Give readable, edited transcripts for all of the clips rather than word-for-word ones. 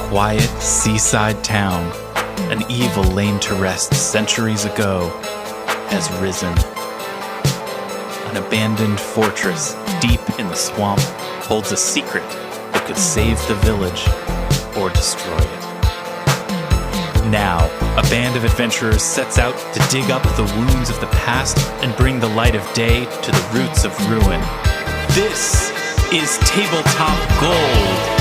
quiet seaside town, an evil laid to rest centuries ago, has risen. An abandoned fortress deep in the swamp holds a secret that could save the village or destroy it. Now, a band of adventurers sets out to dig up the wounds of the past and bring the light of day to the roots of ruin. This is Tabletop Gold.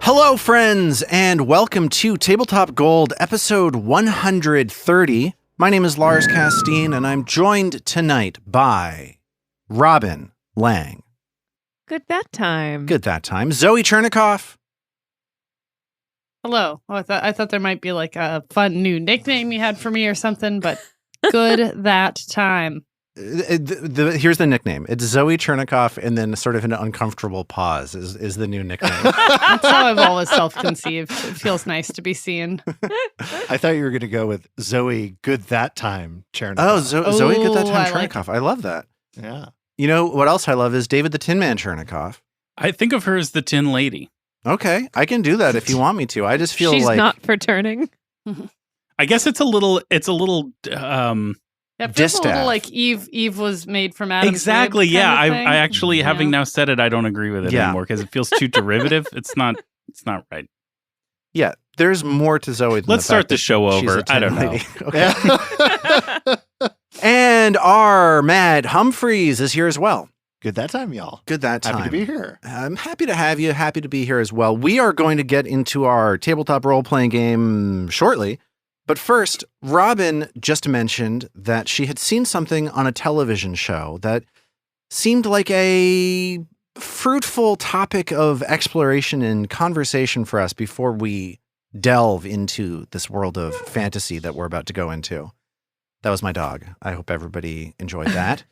Hello, friends, and welcome to Tabletop Gold, episode 130. My name is Lars Casteen, and I'm joined tonight by Robin Lange. Good that time. Zoe Chernicoff. Hello. Oh, I thought there might be like a fun new nickname you had for me or something, but good that time. Here's the nickname. It's Zoe Chernicoff, and then sort of an uncomfortable pause is the new nickname. That's how I've always self-conceived. It feels nice to be seen. I thought you were going to go with Zoe Good That Time Chernicoff. Oh, Zoe Good That Time Chernicoff. Like I love that. Yeah. You know what else I love is David the Tin Man Chernicoff. I think of her as the Tin Lady. Okay, I can do that if you want me to. I just feel She's like not for turning. I guess it's a little Yeah, it feels a little Distaff. like Eve was made from Adam's exactly. rib Yeah, kind of thing. I actually, having Yeah. now said it, I don't agree with it Yeah. anymore because it feels too derivative. It's not right. yeah, there's more to Zoe than Let's the fact start the that show she's over. a tin I don't know. lady. Okay. And our Mad Humphreys is here as well. Good that time, y'all. Good that time. Happy to be here. I'm happy to have you. Happy to be here as well. We are going to get into our tabletop role-playing game shortly. But first, Robin just mentioned that she had seen something on a television show that seemed like a fruitful topic of exploration and conversation for us before we delve into this world of fantasy that we're about to go into. That was my dog. I hope everybody enjoyed that.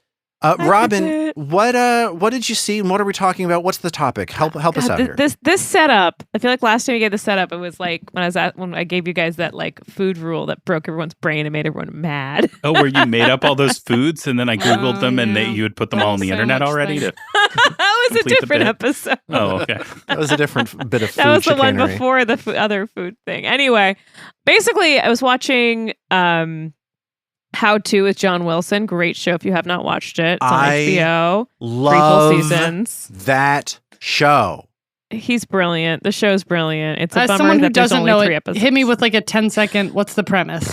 Robin, what did you see and what are we talking about? What's the topic? Help us out here. This setup. I feel like last time we gave the setup, it was like when I gave you guys that like food rule that broke everyone's brain and made everyone mad. Oh, where you made up all those foods and then I Googled them and yeah. you had put them all on the So internet much already? thing. That was a Complete the different bit. episode. Oh, okay. That was a different bit of food That was the one chicanery. before the other food thing. Anyway, basically, I was watching How To with John Wilson. Great show if you have not watched it. It's on I HBO. Love 3 full seasons. that show. He's brilliant. The show's brilliant. It's a As bummer someone who that there's doesn't only know 3 it, episodes. hit me with like a 10-second, what's the premise?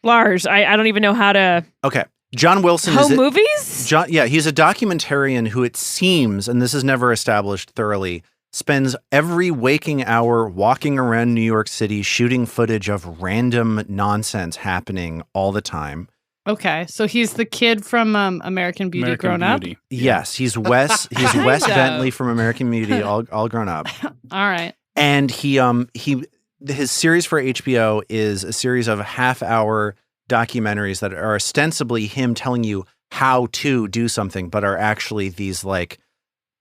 Lars, I don't even know how to... Okay. John Wilson Home is movies? he's a documentarian who it seems, and this is never established thoroughly, spends every waking hour walking around New York City shooting footage of random nonsense happening all the time. Okay, so he's the kid from American Beauty American grown up? Beauty. Yes, he's Wes Kind of. Bentley from American Beauty all grown up. All right. And his series for HBO is a series of half-hour documentaries that are ostensibly him telling you how to do something, but are actually these like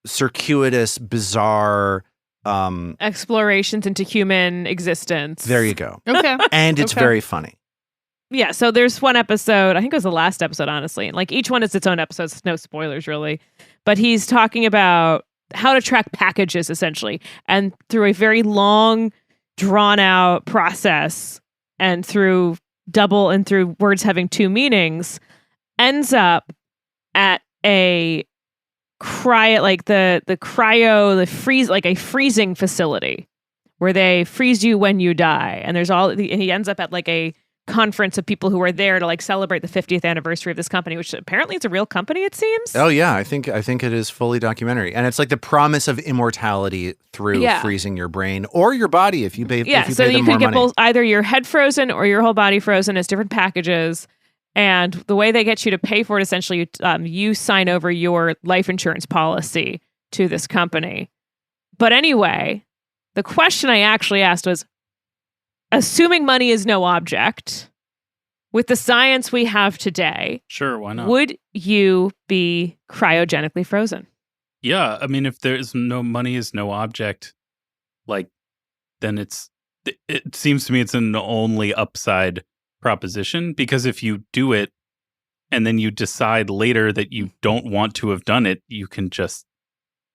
circuitous, bizarre Explorations into human existence. there you go. Okay. And it's Okay. very funny. Yeah, so there's one episode, I think it was the last episode, honestly. And like each one is its own episode, so no spoilers really. But he's talking about how to track packages essentially. And through a very long, drawn out process and through words having 2 meanings, ends up at a a freezing facility where they freeze you when you die. And and he ends up at like a conference of people who are there to like celebrate the 50th anniversary of this company, which apparently it's a real company, it seems. Oh yeah, I think it is fully documentary, and it's like the promise of immortality through freezing your brain or your body if you pay. Yeah, if you so pay you them could more get money. both either your head frozen or your whole body frozen as different packages. And the way they get you to pay for it, essentially, you sign over your life insurance policy to this company. But anyway, the question I actually asked was, assuming money is no object, with the science we have today, Sure, why not? would you be cryogenically frozen? Yeah, I mean, if there's no money is no object, like, then it seems to me it's an only upside proposition, because if you do it and then you decide later that you don't want to have done it, you can just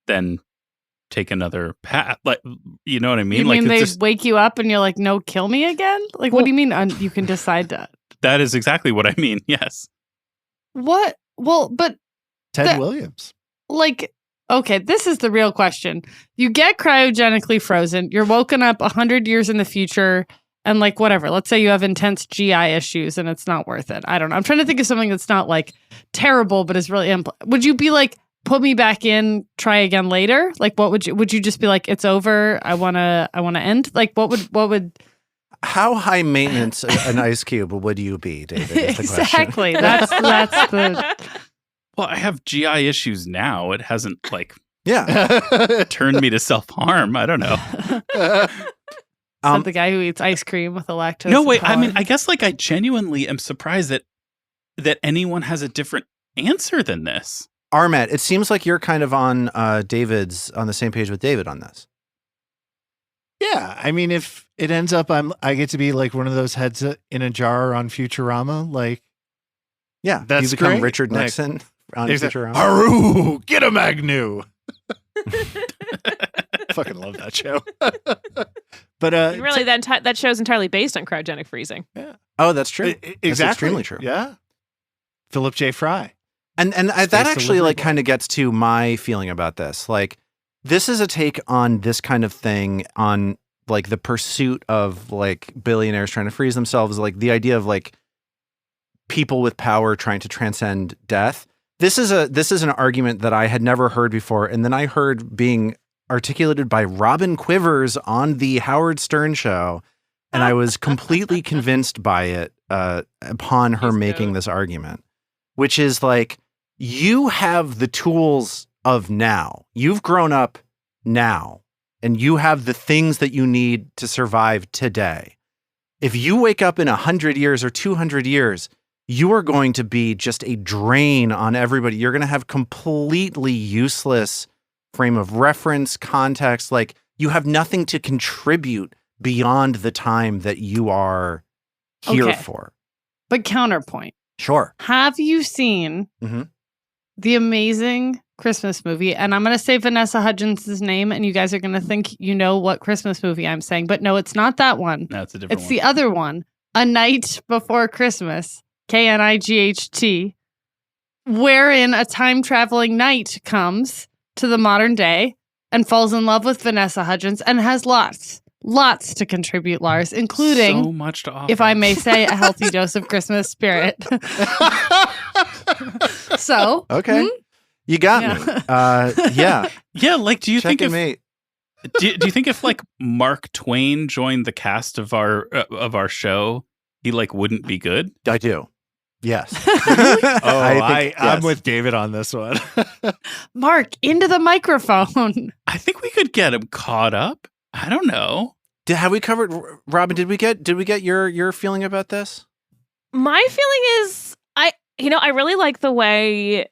then take another path. Like, you know what I mean? You like, mean it's they just, wake you up and you're like, no, kill me again? Like, what do you mean you can decide that? that is exactly what I mean. Yes. What? Well, but Ted That- Williams. like, okay, this is the real question. You get cryogenically frozen. You're woken up 100 years in the future and like whatever. Let's say you have intense GI issues and it's not worth it. I don't know. I'm trying to think of something that's not like terrible, but is really would you be like, put me back in, try again later? Like, what would you just be like, it's over, I want to end? Like, what would How high maintenance an ice cube would you be, David? Is the question. exactly. That's the Well, I have GI issues now. It hasn't like Yeah. turned me to self-harm. I don't know. the guy who eats ice cream with a lactose. No, wait. I mean, intolerance. I guess like I genuinely am surprised that anyone has a different answer than this. Armet, it seems like you're kind of on on the same page with David on this. Yeah, I mean, if it ends up I get to be like one of those heads in a jar on Futurama, like Yeah. That's you become great. Richard Like, Nixon on there's a, Futurama. Haru, get a Magnu. Fucking love that show. But And really, that show's entirely based on cryogenic freezing. Oh, that's true. exactly, That's extremely true. Yeah, Philip J. Fry. And that Space actually delivery like boy. kind of gets to my feeling about this. Like, this is a take on this kind of thing, on like the pursuit of like billionaires trying to freeze themselves, like the idea of like people with power trying to transcend death. This is an argument that I had never heard before, and then I heard being articulated by Robin Quivers on the Howard Stern show, and I was completely convinced by it upon her She's making dope. this argument, which is like, you have the tools of now. You've grown up now, and you have the things that you need to survive today. If you wake up in 100 years or 200 years, you are going to be just a drain on everybody. You're going to have completely useless frame of reference, context. Like, you have nothing to contribute beyond the time that you are here Okay. for. But counterpoint. Sure. Have you seen Mhm. the amazing Christmas movie? And I'm going to say Vanessa Hudgens' name, and you guys are going to think you know what Christmas movie I'm saying. But no, it's not that one. That's a different It's one. the other one, A Night Before Christmas, Knight, wherein a time-traveling knight comes to the modern day and falls in love with Vanessa Hudgens and has lots to contribute, Lars, including, so much to offer. if I may say, a healthy dose of Christmas spirit. So, Okay. You got Yeah. me. Yeah. Yeah, like, do you think if Checkmate. do you think if like Mark Twain joined the cast of our show, he like wouldn't be good? I do. Yes. I'm with David on this one. Mark, into the microphone. I think we could get him caught up. I don't know. Have we covered, Robin? Did we get your feeling about this? My feeling is, I really like the way,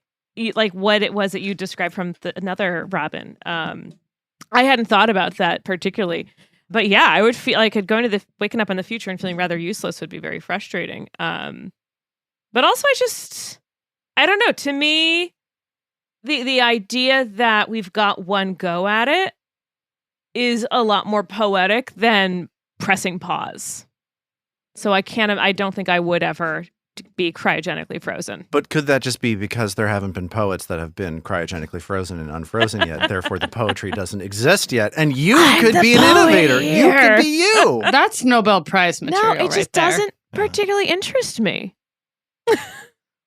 like what it was that you described from another Robin. I hadn't thought about that particularly, but yeah, I would feel like waking up in the future and feeling rather useless would be very frustrating. But also, I don't know. To me, the idea that we've got one go at it is a lot more poetic than pressing pause. So I don't think I would ever be cryogenically frozen. But could that just be because there haven't been poets that have been cryogenically frozen and unfrozen yet? Therefore, the poetry doesn't exist yet, and you I'm could the be an poet innovator. here. You could be you. That's Nobel Prize material. No, it just right there. doesn't particularly interest me.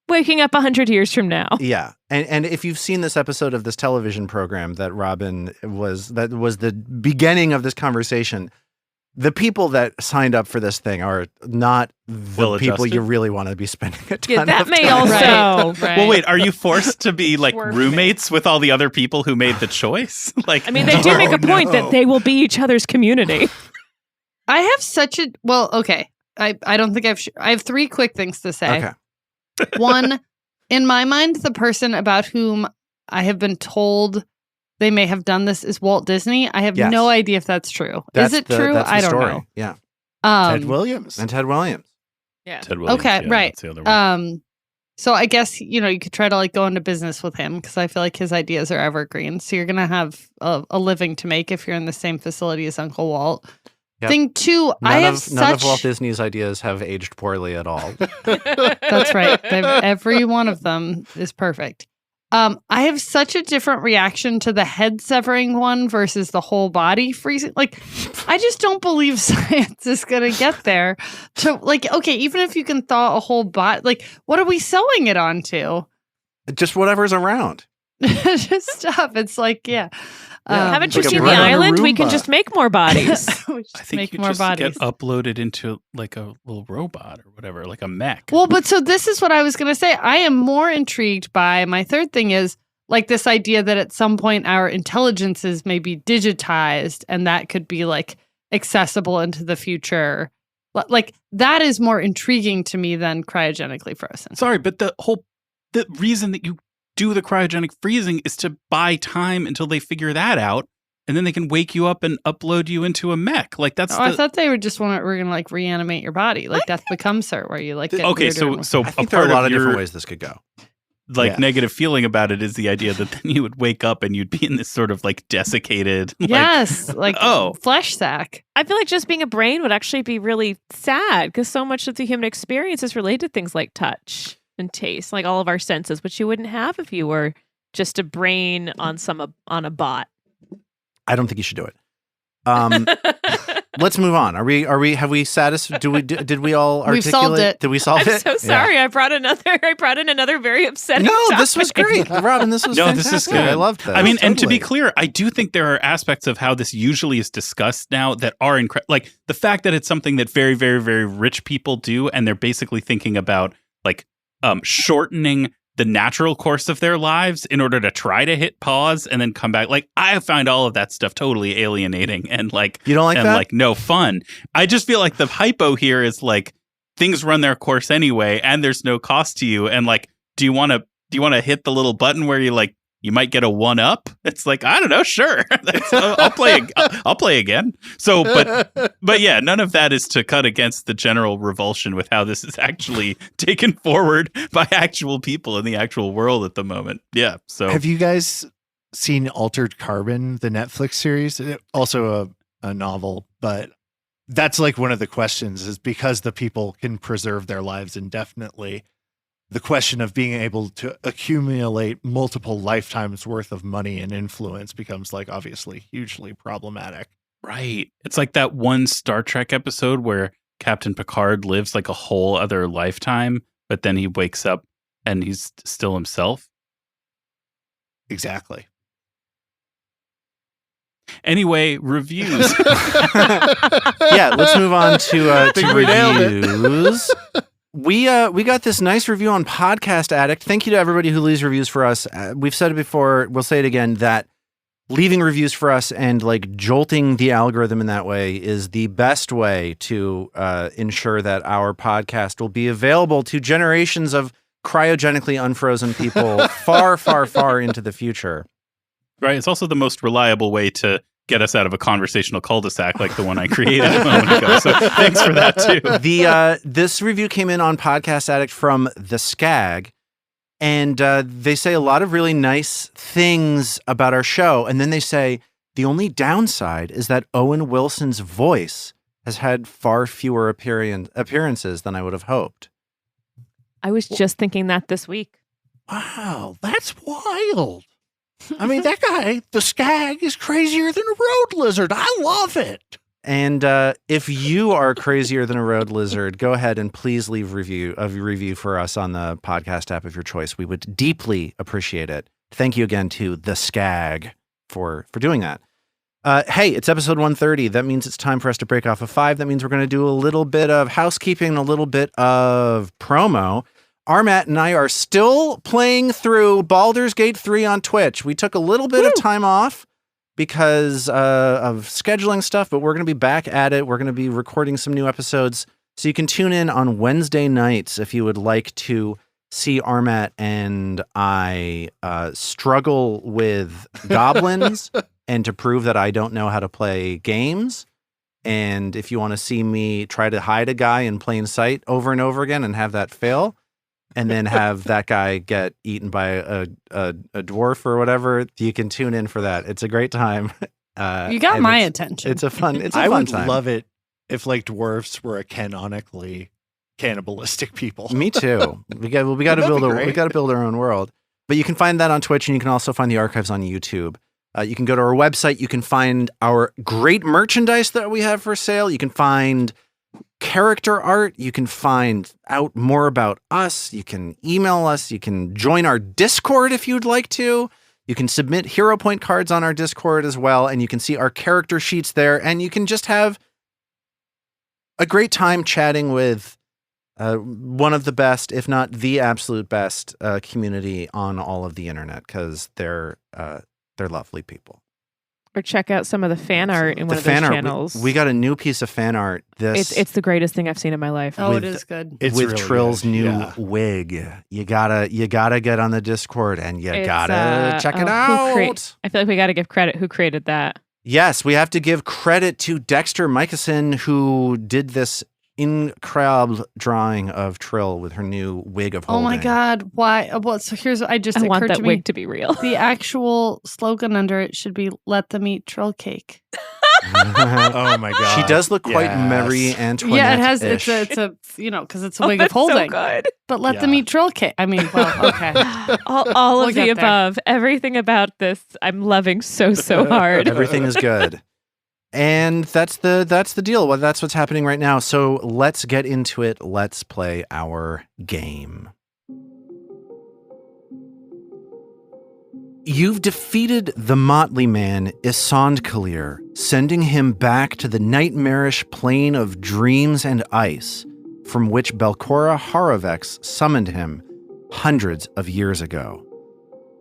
Waking up 100 years from now. Yeah, and if you've seen this episode of this television program that Robin was the beginning of this conversation, the people that signed up for this thing are not the Well people adjusted. you really want to be spending a ton Yeah, that of may time with. also. Right. Well, wait, are you forced to be like Swerve roommates with all the other people who made the choice? Like, I mean, they do make a point that they will be each other's community. I have such a okay. I don't think I have 3 quick things to say. Okay. One, in my mind, the person about whom I have been told they may have done this is Walt Disney. I have Yes. no idea if that's true. That's is it the- true? that's the I don't story. know. Yeah. Ted Williams. And Ted Williams. Yeah. Ted Williams, Okay, yeah, right. that's the other one. So I guess, you could try to like go into business with him because I feel like his ideas are evergreen. So you're going to have a living to make if you're in the same facility as Uncle Walt. Yep. Thing 2, None of Walt Disney's ideas have aged poorly at all. That's right. Every one of them is perfect. I have such a different reaction to the head severing one versus the whole body freezing. Like, I just don't believe science is going to get there. To like, okay, even if you can thaw a whole body, like, what are we sewing it onto? Just whatever's around. Just stop. It's like, yeah. Haven't you like a seen The bread on a Island? We can Roomba. just make more bodies. We just I think make you more just bodies. get uploaded into like a little robot or whatever, like a mech. Well, but so this is what I was going to say. I am more intrigued by my third thing is like this idea that at some point our intelligences may be digitized and that could be like accessible into the future. Like that is more intriguing to me than cryogenically frozen. Sorry, but the reason that you do the cryogenic freezing is to buy time until they figure that out, and then they can wake you up and upload you into a mech. Like that's I thought they were just we're going to like reanimate your body, like Death Becomes Her, where you like get okay. weirder and So I a think there are part a lot of your, different ways this could go. like Yeah. negative feeling about it is the idea that then you would wake up and you'd be in this sort of like desiccated. yes, like oh. flesh sack. I feel like just being a brain would actually be really sad because so much of the human experience is related to things like touch and taste, like all of our senses, which you wouldn't have if you were just a brain on a bot. I don't think you should do it. Let's move on. Have we satisfied? Did we all articulate? We've solved it. Did we solve I'm it? so sorry. I brought in another very upsetting No, topic. this was great, Robin. This was No, fantastic. this is good. I loved this. I mean, and to be Totally. clear, I do think there are aspects of how this usually is discussed now that are incredible. Like the fact that it's something that very, very, very rich people do, and they're basically thinking about like shortening the natural course of their lives in order to try to hit pause and then come back. Like I find all of that stuff totally alienating and like you don't like and that? like no fun. I just feel like the hypo here is like things run their course anyway, and there's no cost to you. And like, do you want to hit the little button where you might get a 1-up? It's like, I don't know, sure. I'll play again. So, but yeah, none of that is to cut against the general revulsion with how this is actually taken forward by actual people in the actual world at the moment. Yeah. So Have you guys seen Altered Carbon, the Netflix series? Also a novel, but that's like one of the questions is because the people can preserve their lives indefinitely. The question of being able to accumulate multiple lifetimes worth of money and influence becomes like obviously hugely problematic. right. It's like that one Star Trek episode where Captain Picard lives like a whole other lifetime, but then he wakes up and he's still himself. Exactly. Anyway, reviews. Yeah, let's move on to think we nailed it. reviews. We got this nice review on Podcast Addict. Thank you to everybody who leaves reviews for us. We've said it before. We'll say it again that leaving reviews for us and like jolting the algorithm in that way is the best way to ensure that our podcast will be available to generations of cryogenically unfrozen people far, far, far into the future. Right. It's also the most reliable way to get us out of a conversational cul-de-sac like the one I created a moment ago. So thanks for that too. This review came in on Podcast Addict from The Skag, and they say a lot of really nice things about our show. And then they say the only downside is that Owen Wilson's voice has had far fewer appearances than I would have hoped. I was just thinking that this week. Wow, that's wild. I mean, that guy, the Skag, is crazier than a road lizard. I love it. And if you are crazier than a road lizard, go ahead and please leave a review for us on the podcast app of your choice. We would deeply appreciate it. Thank you again to The Skag for doing that. Hey, it's episode 130. That means it's time for us to break off a 5. That means we're going to do a little bit of housekeeping, a little bit of promo. Armat and I are still playing through Baldur's Gate 3 on Twitch. We took a little bit of time off because of scheduling stuff, but we're going to be back at it. We're going to be recording some new episodes. So you can tune in on Wednesday nights if you would like to see Armat and I struggle with goblins and to prove that I don't know how to play games. And if you want to see me try to hide a guy in plain sight over and over again and have that fail, and then have that guy get eaten by a dwarf or whatever, you can tune in for that. It's a great time. You got my attention. It's a fun time. I would love it if like dwarfs were a canonically cannibalistic people. Me too. We got to build our own world. But you can find that on Twitch, and you can also find the archives on YouTube. You can go to our website. You can find our great merchandise that we have for sale. You can find character art. You can find out more about us. You can email us. You can join our Discord if you'd like to. You can submit hero point cards on our Discord as well, and you can see our character sheets there. And you can just have a great time chatting with one of the best, if not the absolute best, community on all of the internet, because they're lovely people. Or check out some of the fan art in one of those channels. We got a new piece of fan art. It's the greatest thing I've seen in my life. Oh, it is good. It's with really Trill's new wig. You gotta get on the Discord and you gotta check it out. I feel like we gotta give credit. Who created that? Yes, we have to give credit to Dexter Michelson, who did this incredible drawing of Trill with her new wig of holding. Oh my God. Why? Well, so here's what I want that wig to be real. The actual slogan under it should be "Let them eat Trill cake." Oh my God. She does look quite Marie Antoinette. Yeah, it has. It's a because it's a wig of holding. So good. But let them eat Trill cake. I mean, well, okay. all of the above. Everything about this, I'm loving so hard. Everything is good. And that's the deal. Well, that's what's happening right now. So let's get into it. Let's play our game. You've defeated the motley man, Isand Kalir, sending him back to the nightmarish plane of dreams and ice from which Belcorra Haravex summoned him hundreds of years ago.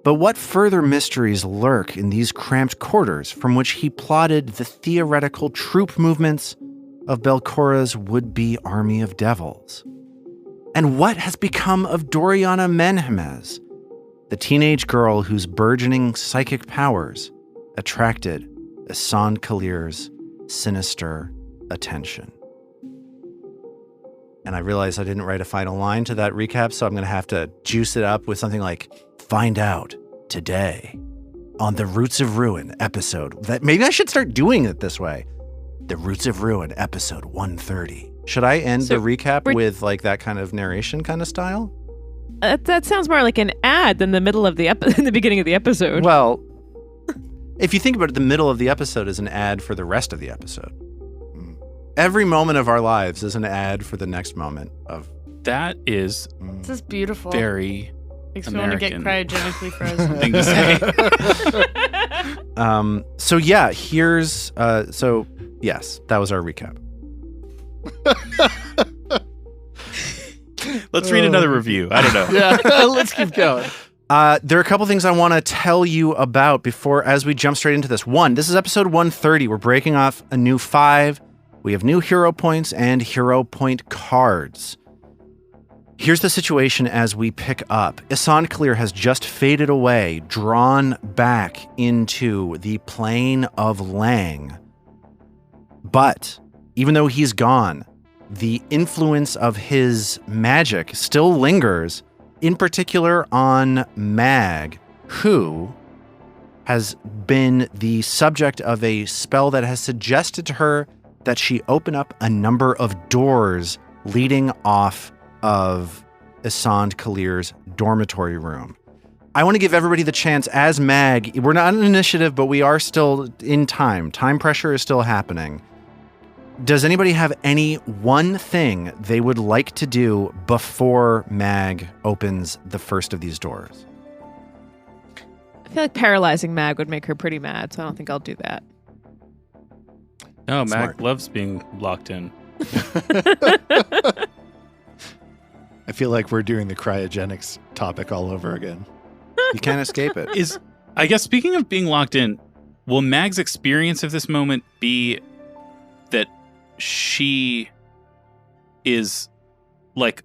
But what further mysteries lurk in these cramped quarters from which he plotted the theoretical troop movements of Belcorra's would-be army of devils? And what has become of Doriana Menhemez, the teenage girl whose burgeoning psychic powers attracted Isand Kalir's sinister attention? And I realize I didn't write a final line to that recap, so I'm going to have to juice it up with something like, find out today on the Roots of Ruin episode. That maybe I should start doing it this way. The Roots of Ruin episode 130. Should I end the recap with like that kind of narration kind of style? That sounds more like an ad than the middle of the in the beginning of the episode. Well, if you think about it, the middle of the episode is an ad for the rest of the episode. Every moment of our lives is an ad for the next moment of. That is this is beautiful. Very makes me want to get cryogenically frozen. Thing to say. So yeah, here's yes, that was our recap. Let's read another review. I don't know. Yeah, let's keep going. There are a couple things I want to tell you about as we jump straight into this. One, this is episode 130. We're breaking off a new 5. We have new hero points and hero point cards. Here's the situation as we pick up. Isand Kalir has just faded away, drawn back into the plane of Lange. But even though he's gone, the influence of his magic still lingers, in particular on Mag, who has been the subject of a spell that has suggested to her that she open up a number of doors leading off of Isand Kalir's dormitory room. I want to give everybody the chance as Mag. We're not an initiative, but we are still in time. Time pressure is still happening. Does anybody have any one thing they would like to do before Mag opens the first of these doors? I feel like paralyzing Mag would make her pretty mad, so I don't think I'll do that. Oh, Smart. Mag loves being locked in. I feel like we're doing the cryogenics topic all over again. You can't escape it. I guess speaking of being locked in, will Mag's experience of this moment be that she is like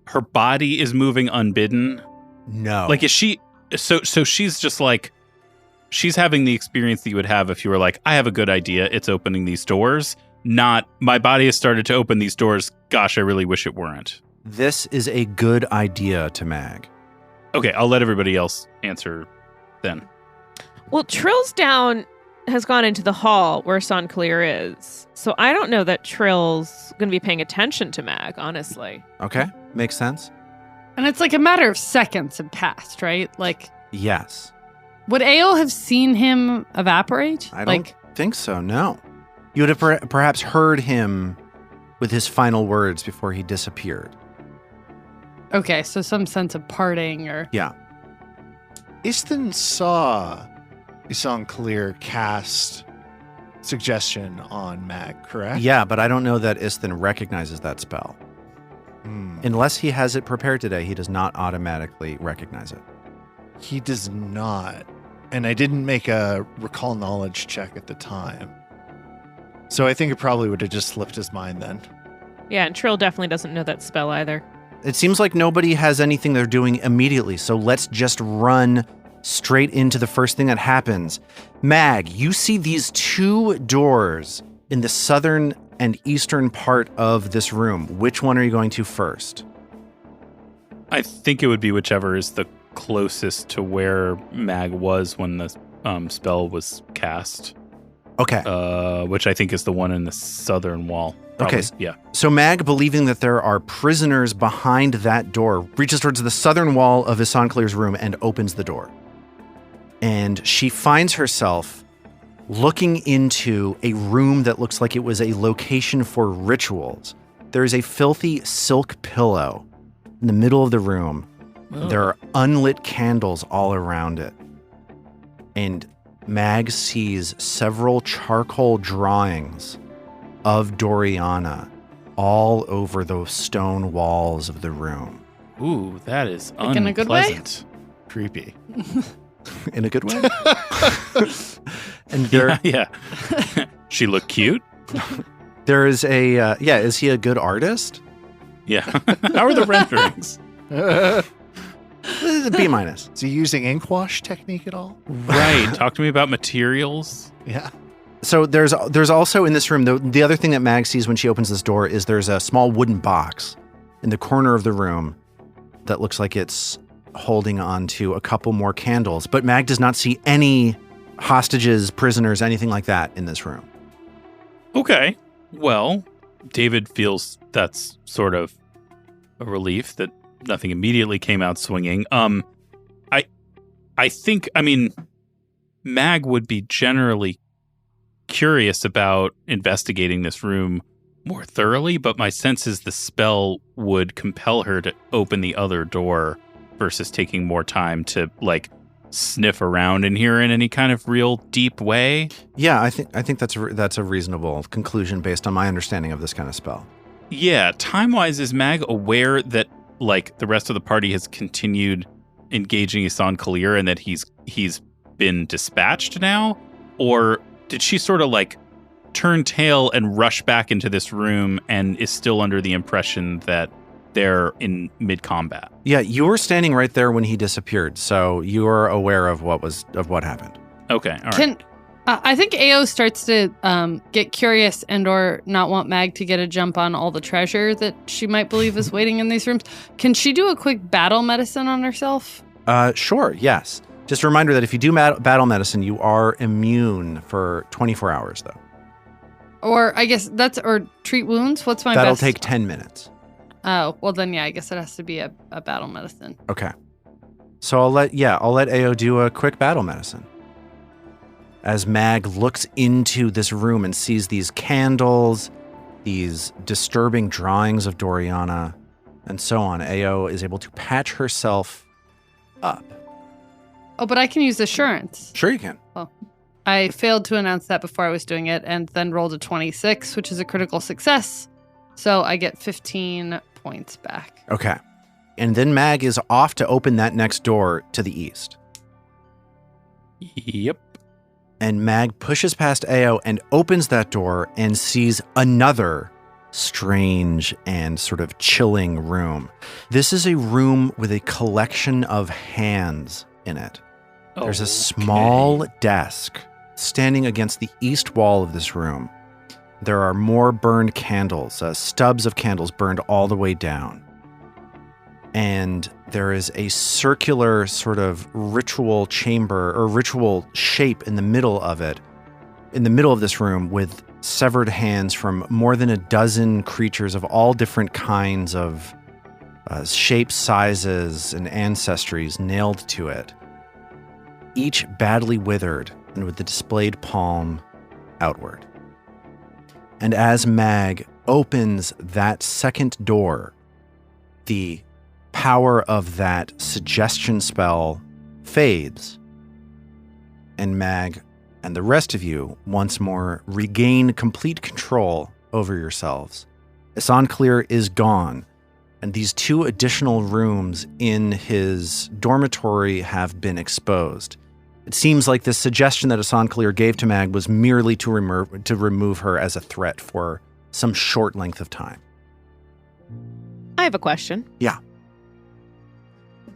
her body is moving unbidden? No. Like, is she so she's just like she's having the experience that you would have if you were like, I have a good idea, it's opening these doors, not my body has started to open these doors, gosh, I really wish it weren't. This is a good idea to Mag. Okay, I'll let everybody else answer then. Well, Trill's down has gone into the hall where Sonclear is. So I don't know that Trill's going to be paying attention to Mag, honestly. Okay, makes sense. And it's like a matter of seconds have passed, right? Like, Yes. would Ao have seen him evaporate? I don't think so, no. You would have perhaps heard him with his final words before he disappeared. Okay, so some sense of parting or... Yeah. Isthan saw Clear cast suggestion on Mag, correct? Yeah, but I don't know that Isthan recognizes that spell. Unless he has it prepared today, he does not automatically recognize it. He does not. And I didn't make a recall knowledge check at the time. So I think it probably would have just slipped his mind then. Yeah, and Trill definitely doesn't know that spell either. It seems like nobody has anything they're doing immediately, so let's just run straight into the first thing that happens. Mag, you see these two doors in the southern and eastern part of this room. Which one are you going to first? I think it would be whichever is the closest to where Mag was when the spell was cast. Okay. Which I think is the one in the southern wall. Probably. Okay. Yeah. So Mag, believing that there are prisoners behind that door, reaches towards the southern wall of Isanclear's room and opens the door. And she finds herself looking into a room that looks like it was a location for rituals. There is a filthy silk pillow in the middle of the room. Oh. There are unlit candles all around it. And Mag sees several charcoal drawings of Doriana all over the stone walls of the room. Ooh, that is Like in a good way? unpleasant. Creepy. In a good way? And there, Yeah. She looked cute. there is a, is he a good artist? Yeah. How are the renderings? This is a B minus. Is he using ink wash technique at all? Right. Talk to me about materials. Yeah. So there's also in this room, the other thing that Mag sees when she opens this door is there's a small wooden box in the corner of the room that looks like it's holding on to a couple more candles. But Mag does not see any hostages, prisoners, anything like that in this room. Okay. Well, David feels that's sort of a relief that nothing immediately came out swinging. I think, Mag would be generally curious about investigating this room more thoroughly, but my sense is the spell would compel her to open the other door versus taking more time to sniff around in here in any kind of real deep way. Yeah, I think that's a reasonable conclusion based on my understanding of this kind of spell. Yeah, time-wise, is Mag aware that the rest of the party has continued engaging Isan Kalir and that he's been dispatched now? Or did she sort of turn tail and rush back into this room and is still under the impression that they're in mid-combat? Yeah, you were standing right there when he disappeared, so you are aware of what happened. Okay, all right. I think Ao starts to get curious and or not want Mag to get a jump on all the treasure that she might believe is waiting in these rooms. Can she do a quick battle medicine on herself? Sure, yes. Just a reminder that if you do battle medicine, you are immune for 24 hours, though. Or I guess or treat wounds? What's my That'll best? take 10 minutes. Oh, well then, yeah, I guess it has to be a battle medicine. Okay. So I'll let Ao do a quick battle medicine. As Mag looks into this room and sees these candles, these disturbing drawings of Doriana, and so on, Ao is able to patch herself up. Oh, but I can use assurance. Sure you can. I failed to announce that before I was doing it and then rolled a 26, which is a critical success. So I get 15 points back. Okay. And then Mag is off to open that next door to the east. Yep. And Mag pushes past Ao and opens that door and sees another strange and sort of chilling room. This is a room with a collection of hands in it. There's a small desk standing against the east wall of this room. There are more burned candles, stubs of candles burned all the way down. And there is a circular sort of ritual chamber or ritual shape in the middle of it, in the middle of this room, with severed hands from more than a dozen creatures of all different kinds of shapes, sizes, and ancestries nailed to it, each badly withered and with the displayed palm outward. And as Mag opens that second door, the power of that suggestion spell fades, and Mag and the rest of you once more regain complete control over yourselves. Esanclear is gone, and these 2 additional rooms in his dormitory have been exposed. It seems like the suggestion that Esanclear gave to Mag was merely to remove her as a threat for some short length of time. I have a question. Yeah.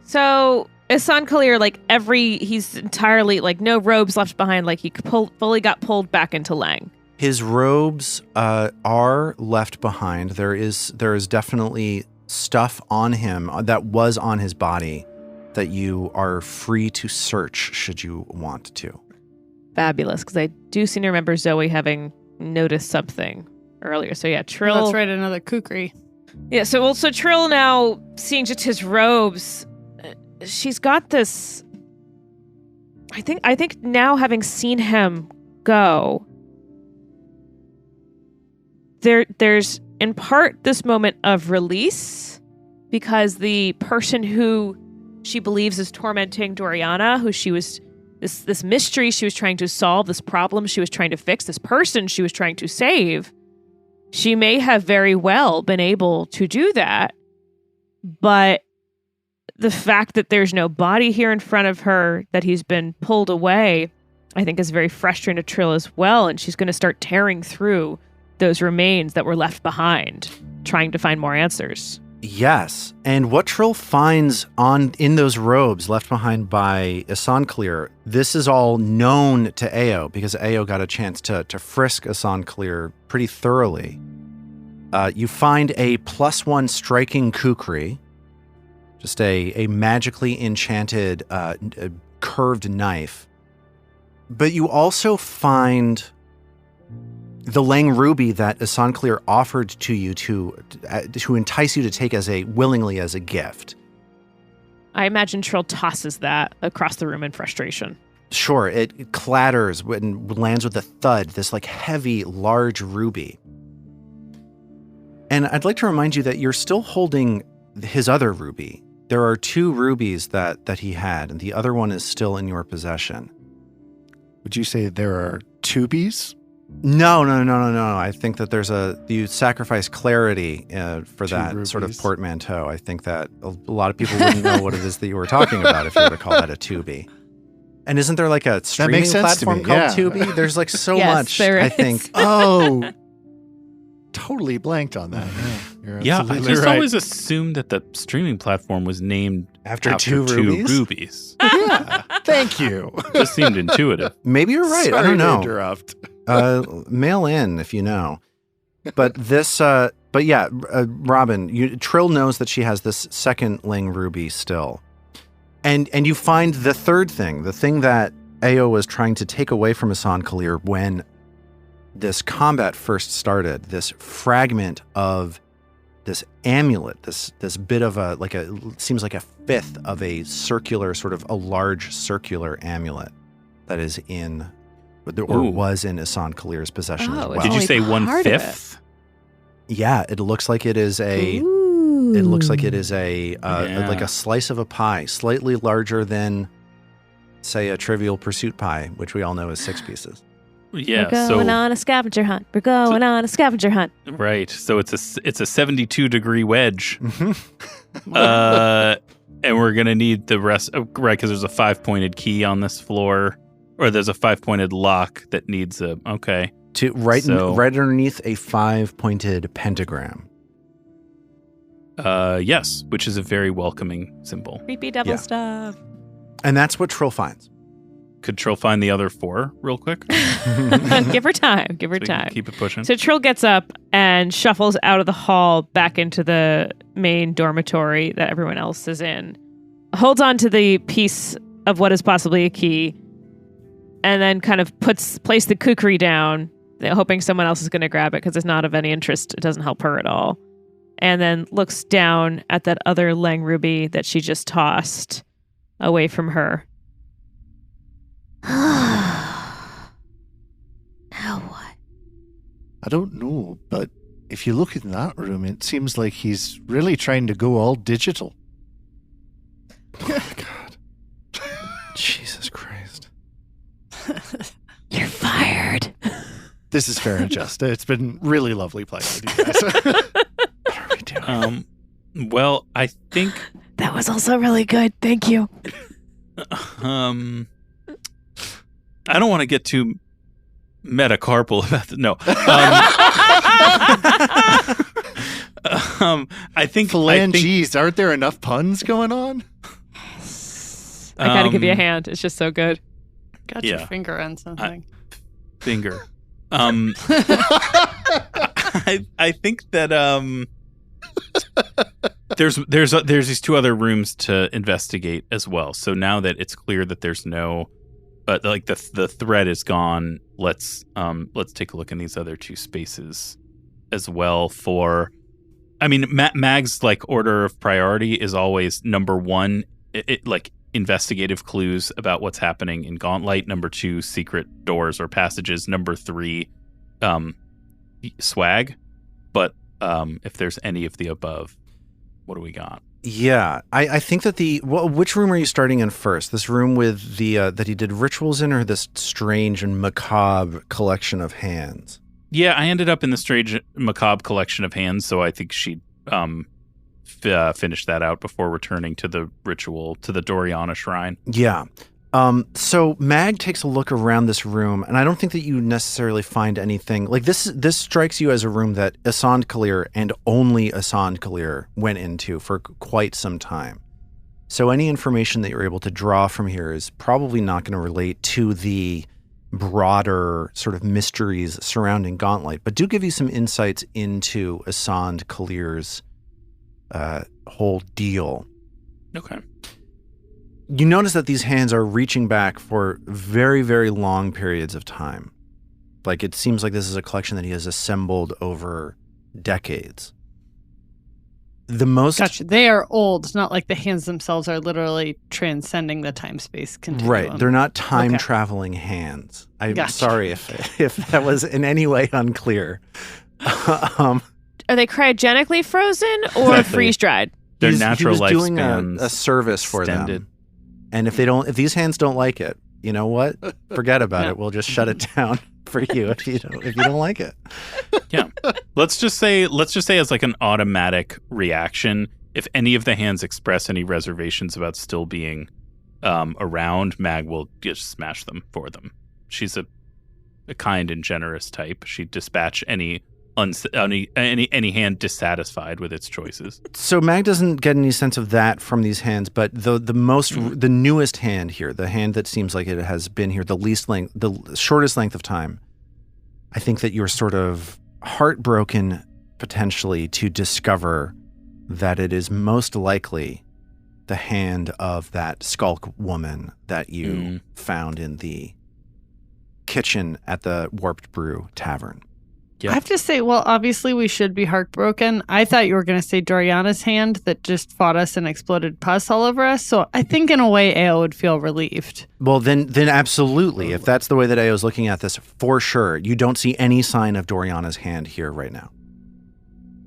So Esanclear, he's entirely no robes left behind. Like he fully got pulled back into Lange. His robes are left behind. There is definitely stuff on him that was on his body that you are free to search should you want to. Fabulous, because I do seem to remember Zoe having noticed something earlier. So yeah, Trill. Oh, that's right, another kukri. Yeah, so Trill now seeing just his robes, she's got this. I think now having seen him go, there's in part this moment of release, because the person who she believes is tormenting Doriana, who she was this mystery she was trying to solve, this problem she was trying to fix, this person she was trying to save, she may have very well been able to do that, but the fact that there's no body here in front of her, that he's been pulled away, I think is very frustrating to Trill as well, and she's going to start tearing through those remains that were left behind, trying to find more answers. Yes, and what Trill finds in those robes left behind by Esanclear, this is all known to Ao, because Ao got a chance to frisk Esanclear pretty thoroughly. You find a +1 striking kukri, just a magically enchanted curved knife. But you also find the Lange ruby that Esanclear offered to you to entice you to take willingly as a gift. I imagine Trill tosses that across the room in frustration. Sure, it clatters and lands with a thud, this heavy, large ruby. And I'd like to remind you that you're still holding his other ruby. There are 2 rubies that he had, and the other one is still in your possession. Would you say there are tubies? No. I think that you sacrifice clarity for that rubies. Sort of portmanteau. I think that a lot of people wouldn't know what it is that you were talking about if you were to call that a tubi. And isn't there a streaming platform called Tubi? There's so yes, much, there I is. think. Oh, totally blanked on that. You're Yeah, I absolutely just right. always assumed that the streaming platform was named After two rubies? Yeah, thank you. Just seemed intuitive. Maybe you're right. Sorry I don't to know. interrupt. Mail in if you know. But this, Robin, Trill knows that she has this second Lange ruby still. And you find the third thing, the thing that Ao was trying to take away from Esanclear when this combat first started, this fragment of this amulet, this bit of seems like a fifth of a circular, sort of a large circular amulet that is was in Esanclear's possession as Oh, well. Did you only say part of 1/5? Yeah, it looks like it is a. Ooh. It looks like it is like Yeah. a slice of a pie, slightly larger than say a Trivial Pursuit pie, which we all know is 6 pieces. Yeah, We're going on a scavenger hunt. We're going on a scavenger hunt. right. So it's a 72-degree wedge. Mm-hmm. And we're going to need the rest, right, because there's a 5-pointed key on this floor, or there's a 5-pointed lock that needs a, okay. Right underneath a 5-pointed pentagram. Yes, which is a very welcoming symbol. Creepy devil stuff. And that's what Trill finds. Could Trill find the other 4 real quick? Give her time. Give her So we can time. keep it pushing. So Trill gets up and shuffles out of the hall back into the main dormitory that everyone else is in. Holds on to the piece of what is possibly a key, and then kind of place the kukri down, hoping someone else is going to grab it because it's not of any interest. It doesn't help her at all. And then looks down at that other Lange ruby that she just tossed away from her. Now what? I don't know, but if you look in that room, it seems like he's really trying to go all digital. Oh, God. Jesus Christ. You're fired. This is fair and just. It's been really lovely playing with you guys. What are we doing? Well, I think That was also really good. Thank you. I don't want to get too metacarpal about the no. I think Phalanges, aren't there enough puns going on? I gotta give you a hand. It's just so good. Got Yeah. your finger on something. finger. I think that there's these 2 other rooms to investigate as well. So now that it's clear that there's no, like the threat is gone, let's take a look in these other 2 spaces as well. For, I mean, Mag's like order of priority is always number 1, like investigative clues about what's happening in Gauntlet. Number 2, secret doors or passages. Number 3, swag. But if there's any of the above, what do we got? Yeah, I think that which room are you starting in first? This room with the that he did rituals in, or this strange and macabre collection of hands? Yeah, I ended up in the strange macabre collection of hands, so I think she'd finish that out before returning to the ritual, to the Doriana shrine. Yeah. So Mag takes a look around this room, and I don't think that you necessarily find anything like this. This strikes you as a room that Asand Kalir and only Asand Kalir went into for quite some time. So any information that you're able to draw from here is probably not going to relate to the broader sort of mysteries surrounding Gauntlet, but do give you some insights into Asand Kalir's whole deal. Okay. You notice that these hands are reaching back for very, very long periods of time. Like, it seems like this is a collection that he has assembled over decades. The most... Gotcha. They are old, not like the hands themselves are literally transcending the time-space continuum. Right. They're not time-traveling hands. I'm Gotcha. sorry if that was in any way unclear. Are they cryogenically frozen or Exactly. freeze-dried? Their he natural was doing lifespans a service for extended. them. And if these hands don't like it, you know what? Forget about Yeah. it. We'll just shut it down for you if you don't like it. Yeah. Let's just say as like an automatic reaction, if any of the hands express any reservations about still being around, Mag will just smash them for them. She's a kind and generous type. She'd dispatch any hand dissatisfied with its choices. So Mag doesn't get any sense of that from these hands, but the newest hand here, the hand that seems like it has been here the shortest length of time, I think that you're sort of heartbroken potentially to discover that it is most likely the hand of that skulk woman that you found in the kitchen at the Warped Brew Tavern. Yeah. I have to say, well, obviously we should be heartbroken. I thought you were going to say Doriana's hand that just fought us and exploded pus all over us. So I think in a way Ao would feel relieved. Well, then absolutely. If that's the way that Ao's looking at this, for sure, you don't see any sign of Doriana's hand here right now.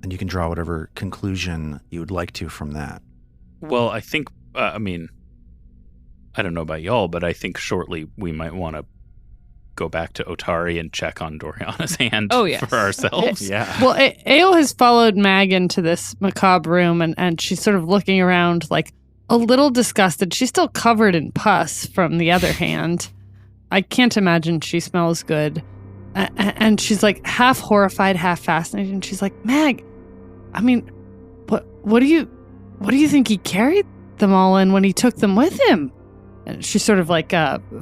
And you can draw whatever conclusion you would like to from that. Well, I think, I don't know about y'all, but I think shortly we might want to go back to Otari and check on Doriana's hand for ourselves. Yeah. Well, Ao has followed Mag into this macabre room, and she's sort of looking around like a little disgusted. She's still covered in pus from the other hand. I can't imagine she smells good. And she's like half horrified, half fascinated. And she's like, Mag, I mean, what do you think he carried them all in when he took them with him? And she's sort of like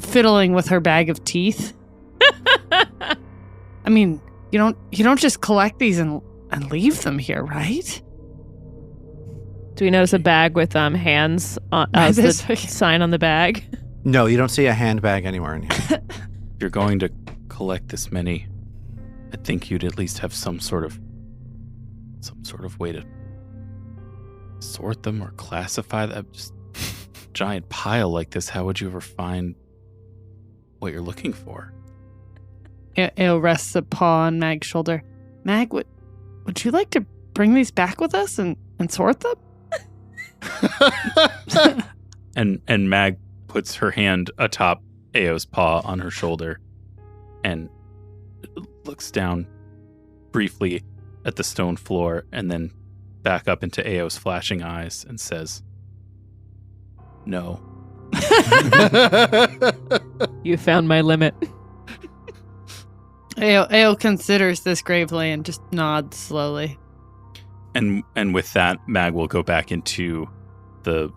fiddling with her bag of teeth. I mean, you don't just collect these and leave them here, right? Do we notice a bag with hands as the sign on the bag? No, you don't see a handbag anywhere in here. If you're going to collect this many, I think you'd at least have some sort of way to sort them or classify them. Just a giant pile like this, how would you ever find what you're looking for? Ao rests a paw on Mag's shoulder. Mag, would you like to bring these back with us and sort them? And Mag puts her hand atop Ao's paw on her shoulder and looks down briefly at the stone floor and then back up into Ao's flashing eyes and says, "No." You found my limit. Ao considers this gravely and just nods slowly. And with that, Mag will go back into the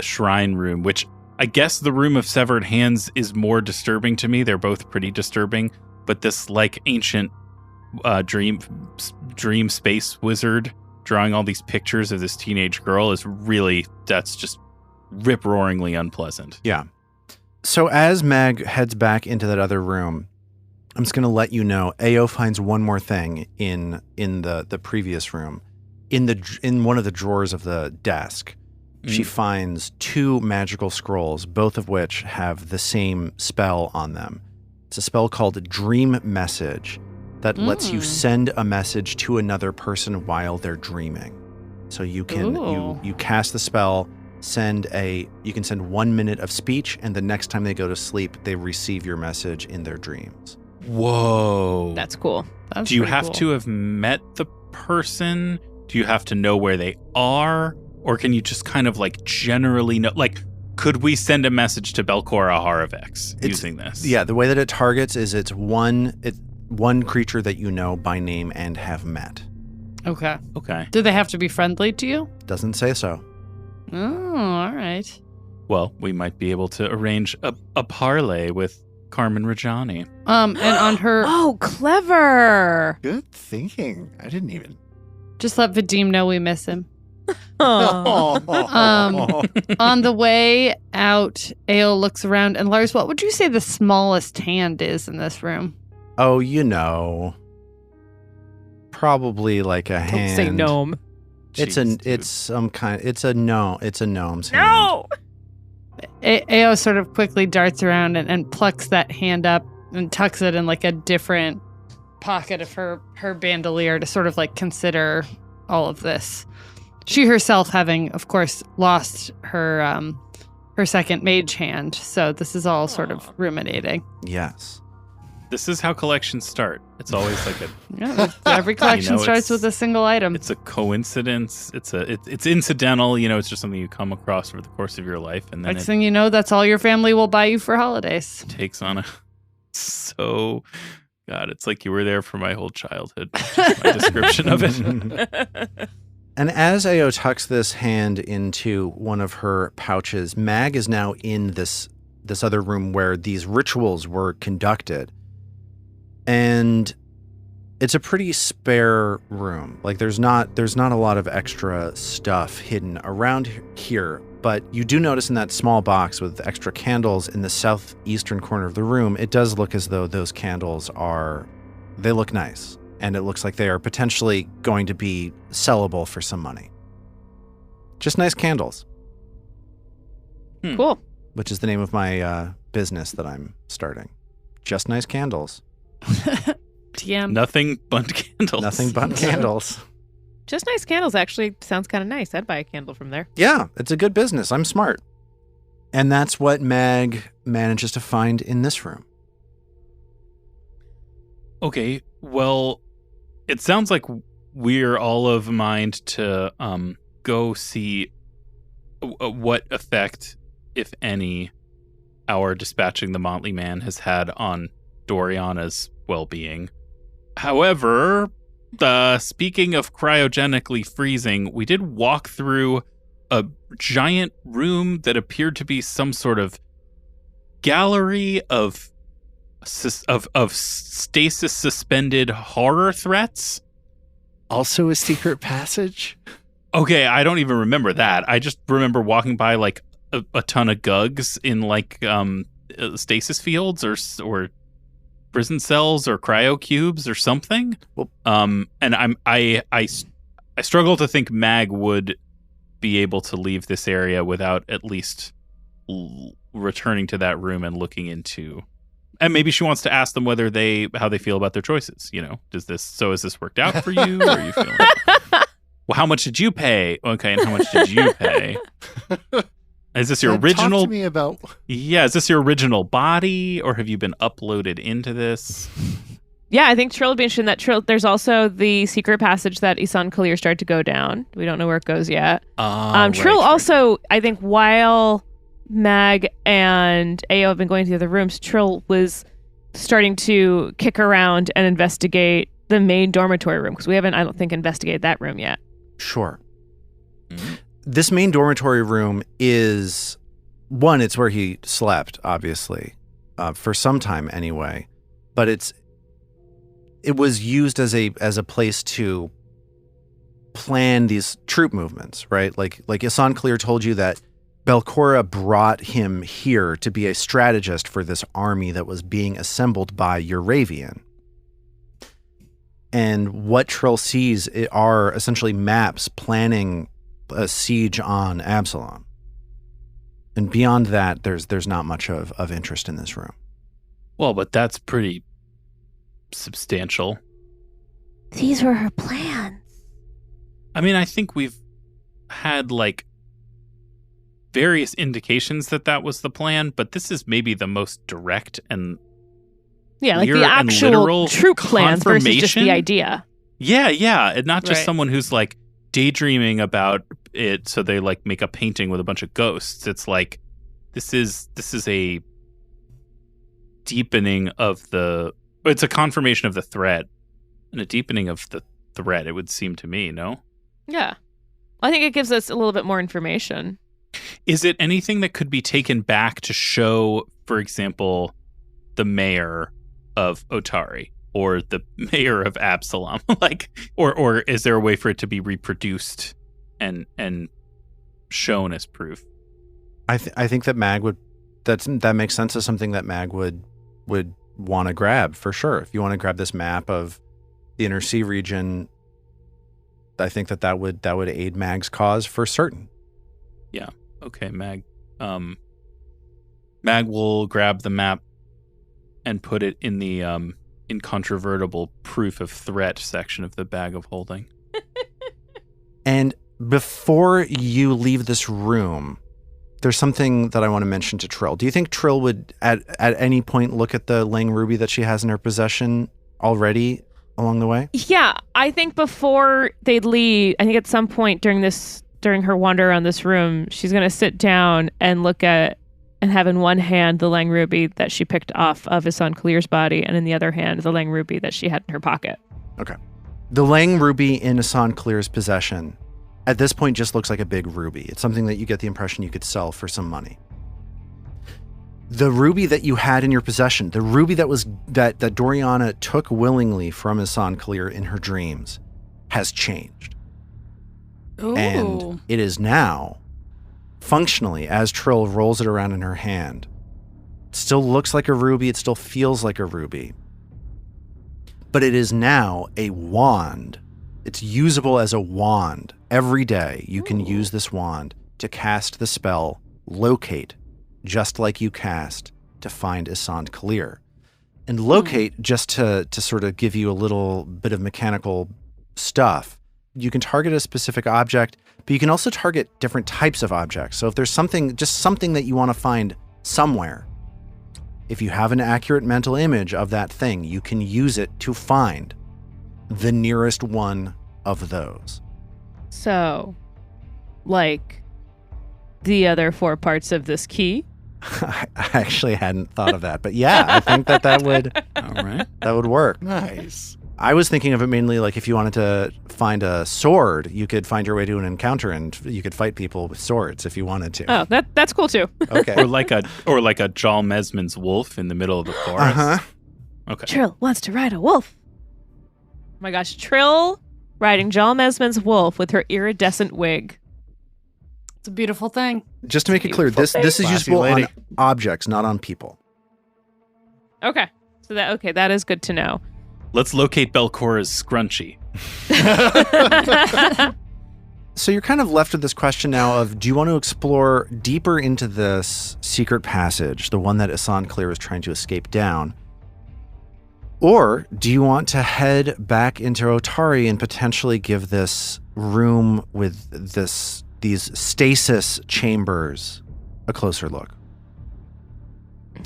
shrine room, which I guess the room of severed hands is more disturbing to me. They're both pretty disturbing, but this like ancient dream space wizard drawing all these pictures of this teenage girl that's just rip-roaringly unpleasant. Yeah. So as Mag heads back into that other room, I'm just going to let you know, Ao finds one more thing in the previous room. In one of the drawers of the desk, she finds 2 magical scrolls, both of which have the same spell on them. It's a spell called Dream Message that lets you send a message to another person while they're dreaming. So you can you cast the spell, you can send 1 minute of speech, and the next time they go to sleep, they receive your message in their dreams. Whoa. That's cool. Do you have to have met the person? Do you have to know where they are? Or can you just kind of like generally know? Like, could we send a message to Belcorra Haravex using this? Yeah, the way that it targets is it's one creature that you know by name and have met. Okay. Okay. Do they have to be friendly to you? Doesn't say so. Oh, all right. Well, we might be able to arrange a parlay with Carmen Rajani. And on her... Oh, clever. Good thinking. I didn't even. Just let Vadim know we miss him. Aw. On the way out, Ao looks around. And Lars, what would you say the smallest hand is in this room? Oh, probably like a hand. Don't say gnome. It's a gnome's hand. No! Ao sort of quickly darts around and plucks that hand up and tucks it in like a different pocket of her bandolier to sort of like consider all of this. She herself having, of course, lost her second mage hand, so this is all sort of ruminating. Yes. This is how collections start. It's always like every collection starts with a single item. It's a coincidence. It's incidental. It's just something you come across over the course of your life, and then next thing you know, that's all your family will buy you for holidays. Takes on God, it's like you were there for my whole childhood. Just my description of it. And as Ao tucks this hand into one of her pouches, Mag is now in this other room where these rituals were conducted. And it's a pretty spare room. Like there's not a lot of extra stuff hidden around here, but you do notice in that small box with extra candles in the southeastern corner of the room, it does look as though those candles they look nice. And it looks like they are potentially going to be sellable for some money. Just nice candles. Cool. Which is the name of my business that I'm starting. Just nice candles. TM. Nothing but candles. Nothing but candles. Just nice candles actually sounds kind of nice. I'd buy a candle from there. Yeah, it's a good business. I'm smart. And that's what Mag manages to find in this room. Okay, well, it sounds like we're all of mind to go see what effect, if any, our dispatching the Motley Man has had on Doriana's well-being. However, speaking of cryogenically freezing, we did walk through a giant room that appeared to be some sort of gallery of stasis suspended horror threats. Also a secret passage? Okay, I don't even remember that. I just remember walking by like a ton of gugs in like stasis fields or prison cells or cryo cubes or something. Well, and I struggle to think Mag would be able to leave this area without at least returning to that room and looking into. And maybe she wants to ask them how they feel about their choices. You know, has this worked out for you? Or are you feeling? Well, how much did you pay? Okay, and how much did you pay? Is this your original? Talk to me about. Yeah, is this your original body, or have you been uploaded into this? Yeah, I think Trill would be interested in that. Trill, there's also the secret passage that Isan Kalir started to go down. We don't know where it goes yet. Trill also, I think, while Mag and Ao have been going to the other rooms, Trill was starting to kick around and investigate the main dormitory room, because we haven't, I don't think, investigated that room yet. Sure. Mm-hmm. This main dormitory room is, one, it's where he slept, obviously, for some time anyway, but it was used as a place to plan these troop movements, right? Like Isan Kalir told you that Belcorra brought him here to be a strategist for this army that was being assembled by Euravian. And what Trill sees are essentially maps planning a siege on Absalom. And beyond that, there's not much of interest in this room. Well, but that's pretty substantial. These were her plans. I mean, I think we've had like various indications that was the plan, but this is maybe the most direct and like the actual troop plans versus just the idea. Yeah, and not just someone who's like daydreaming about it, so they like make a painting with a bunch of ghosts. It's like this is a deepening of it's a confirmation of the threat and a deepening of the threat, it would seem to me, no? Yeah. I think it gives us a little bit more information. Is it anything that could be taken back to show, for example, the mayor of Otari or the mayor of Absalom? Like, or is there a way for it to be reproduced and shown as proof? I think that Mag that makes sense as something that Mag would want to grab for sure. If you want to grab this map of the Inner Sea region, I think that would aid Mag's cause for certain. Yeah. Okay, Mag. Mag will grab the map and put it in the incontrovertible proof of threat section of the bag of holding. And before you leave this room, there's something that I want to mention to Trill. Do you think Trill would at any point look at the Lange ruby that she has in her possession already along the way? Yeah, I think before they leave, I think at some point during her wander around this room, she's going to sit down and look at and have in one hand the Lange ruby that she picked off of Isan Kalir's body, and in the other hand the Lange ruby that she had in her pocket. Okay. The Lange ruby in Isan Kalir's possession at this point just looks like a big ruby. It's something that you get the impression you could sell for some money. The ruby that you had in your possession, the ruby that Doriana took willingly from Isan Kalir in her dreams, has changed. Ooh. And it is now, functionally, as Trill rolls it around in her hand, it still looks like a ruby, it still feels like a ruby. But it is now a wand. It's usable as a wand. Every day you can use this wand to cast the spell Locate, just like you cast to find Isan Kalir. And Locate, just to sort of give you a little bit of mechanical stuff, you can target a specific object, but you can also target different types of objects. So if there's something that you want to find somewhere, if you have an accurate mental image of that thing, you can use it to find the nearest one of those. So, like the other 4 parts of this key? I actually hadn't thought of that, but yeah, I think that would All right. that would work. Nice. I was thinking of it mainly like if you wanted to find a sword, you could find your way to an encounter and you could fight people with swords if you wanted to. Oh, that's cool too. Okay. Or like a Jarl Mesman's wolf in the middle of the forest. Uh-huh. Okay. Trill wants to ride a wolf. Oh my gosh, Trill riding Jarl Mesman's wolf with her iridescent wig. It's a beautiful thing. Just to make it clear, this is Classy useful lady. on objects, not on people. Okay. So that is good to know. Let's locate Belcorra's Scrunchie. So you're kind of left with this question now of, do you want to explore deeper into this secret passage, the one that Asan Clear is trying to escape down? Or do you want to head back into Otari and potentially give this room with these stasis chambers a closer look?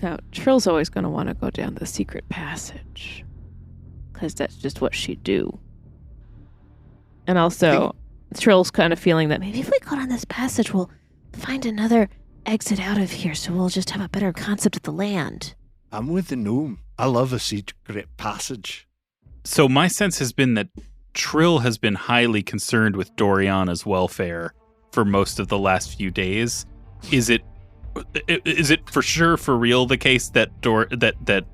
Now, Trill's always going to want to go down the secret passage. Because that's just what she'd do. And also, Trill's kind of feeling that maybe if we go down this passage, we'll find another exit out of here, so we'll just have a better concept of the land. I'm with the gnome. I love a secret passage. So my sense has been that Trill has been highly concerned with Doriana's welfare for most of the last few days. Is it for sure, for real, the case that that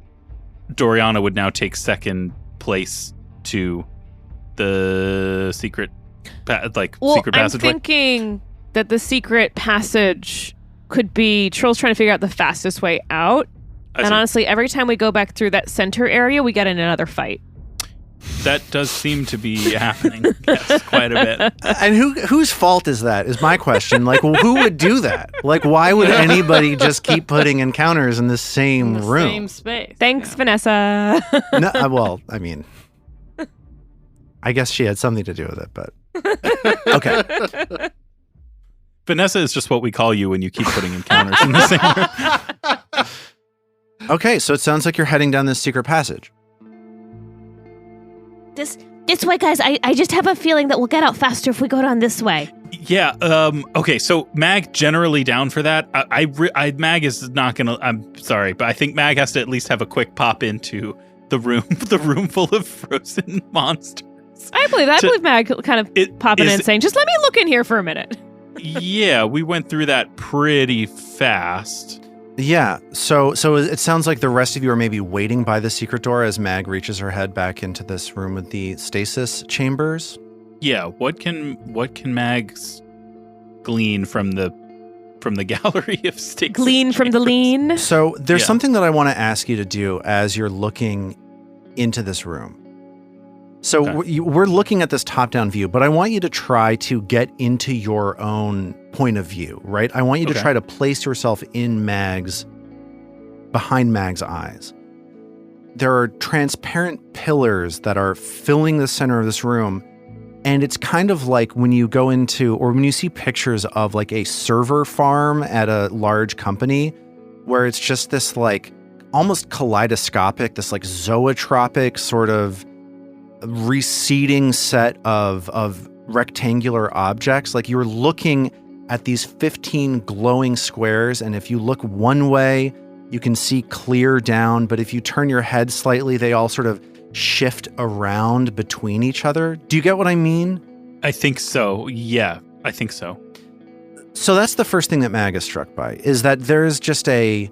Doriana would now take second place to the secret secret passageway? I'm thinking that the secret passage could be Trill's trying to figure out the fastest way out. I And see. honestly, every time we go back through that center area, we get in another fight. That does seem to be happening. Yes, quite a bit. And whose fault is that, is my question. Like, who would do that? Like, why would anybody just keep putting encounters in the same In the room? same space. Thanks, Vanessa. No, well, I mean, I guess she had something to do with it, but okay. Vanessa is just what we call you when you keep putting encounters in the same room. Okay, so it sounds like you're heading down this secret passage. This way, guys. I just have a feeling that we'll get out faster if we go down this way. Yeah. Okay. So Mag generally down for that. Mag is not gonna. I'm sorry, but I think Mag has to at least have a quick pop into the room full of frozen monsters. I believe Mag kind of popping in is- and saying, just let me look in here for a minute. Yeah, we went through that pretty fast. Yeah, so it sounds like the rest of you are maybe waiting by the secret door as Mag reaches her head back into this room with the stasis chambers. Yeah. What can Mag glean from the gallery of stakes? Glean from the lean. So there's Yeah. something that I want to ask you to do as you're looking into this room. So Okay. we're looking at this top-down view, but I want you to try to get into your own point of view, right? I want you to Okay. try to place yourself behind Mag's eyes. There are transparent pillars that are filling the center of this room, and it's kind of like when you go into, or when you see pictures of like a server farm at a large company, where it's just this like almost kaleidoscopic, this like zoetropic sort of receding set of rectangular objects. Like you're looking at these 15 glowing squares, and if you look one way, you can see clear down, but if you turn your head slightly, they all sort of shift around between each other. Do you get what I mean? I think so. Yeah, I think so. So that's the first thing that Mag is struck by, is that there's just these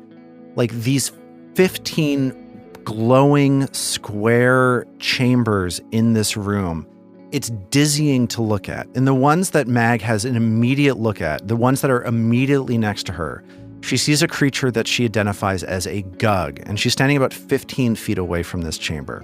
15 glowing square chambers in this room. It's dizzying to look at. And the ones that Mag has an immediate look at, the ones that are immediately next to her, she sees a creature that she identifies as a gug, and she's standing about 15 feet away from this chamber.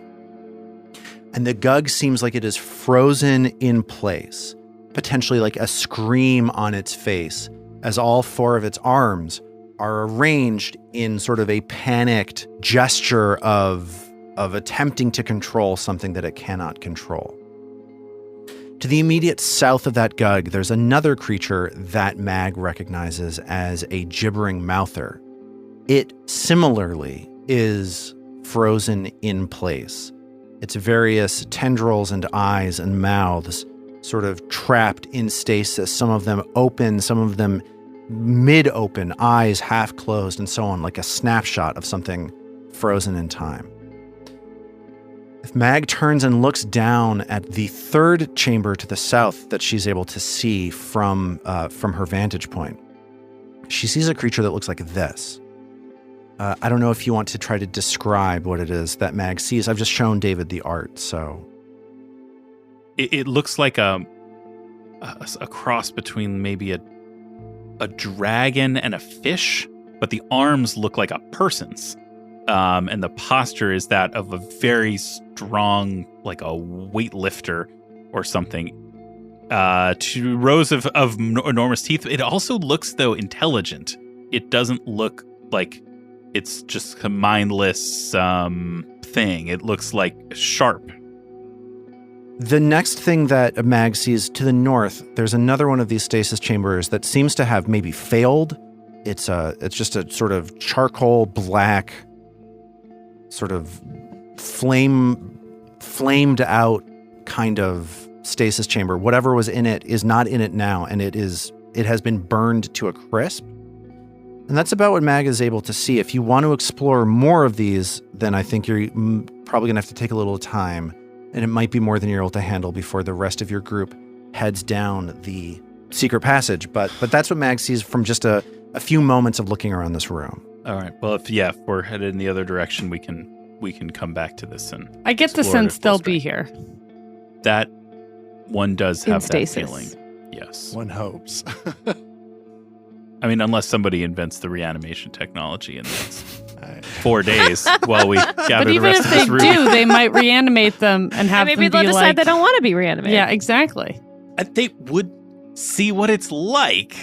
And the gug seems like it is frozen in place, potentially like a scream on its face, as all 4 of its arms are arranged in sort of a panicked gesture of attempting to control something that it cannot control. To the immediate south of that gug, there's another creature that Mag recognizes as a gibbering mouther. It similarly is frozen in place. Its various tendrils and eyes and mouths sort of trapped in stasis, some of them open, some of them mid-open, eyes half closed, and so on, like a snapshot of something frozen in time. If Mag turns and looks down at the third chamber to the south that she's able to see from her vantage point, she sees a creature that looks like this. I don't know if you want to try to describe what it is that Mag sees. I've just shown David the art, so... It looks like a cross between maybe a dragon and a fish, but the arms look like a person's. And the posture is that of a very strong, like a weightlifter or something. 2 rows of enormous teeth. It also looks, though, intelligent. It doesn't look like it's just a mindless thing. It looks like sharp. The next thing that Mag sees to the north, there's another one of these stasis chambers that seems to have maybe failed. It's just a sort of charcoal black, sort of flamed out kind of stasis chamber. Whatever was in it is not in it now, and it has been burned to a crisp. And that's about what Mag is able to see. If you want to explore more of these, then I think you're probably going to have to take a little time. And it might be more than you're able to handle before the rest of your group heads down the secret passage. But that's what Mag sees from just a few moments of looking around this room. All right. Well, if we're headed in the other direction, we can come back to this and I get the sense they'll be here. That one does have that stasis. feeling. Yes. One hopes. I mean, unless somebody invents the reanimation technology in the next 4 days while we gather But the even rest if of they this room. do, they might reanimate them and have Maybe them they'll be decide like, they don't want to be reanimated. yeah, exactly. They would see what it's like.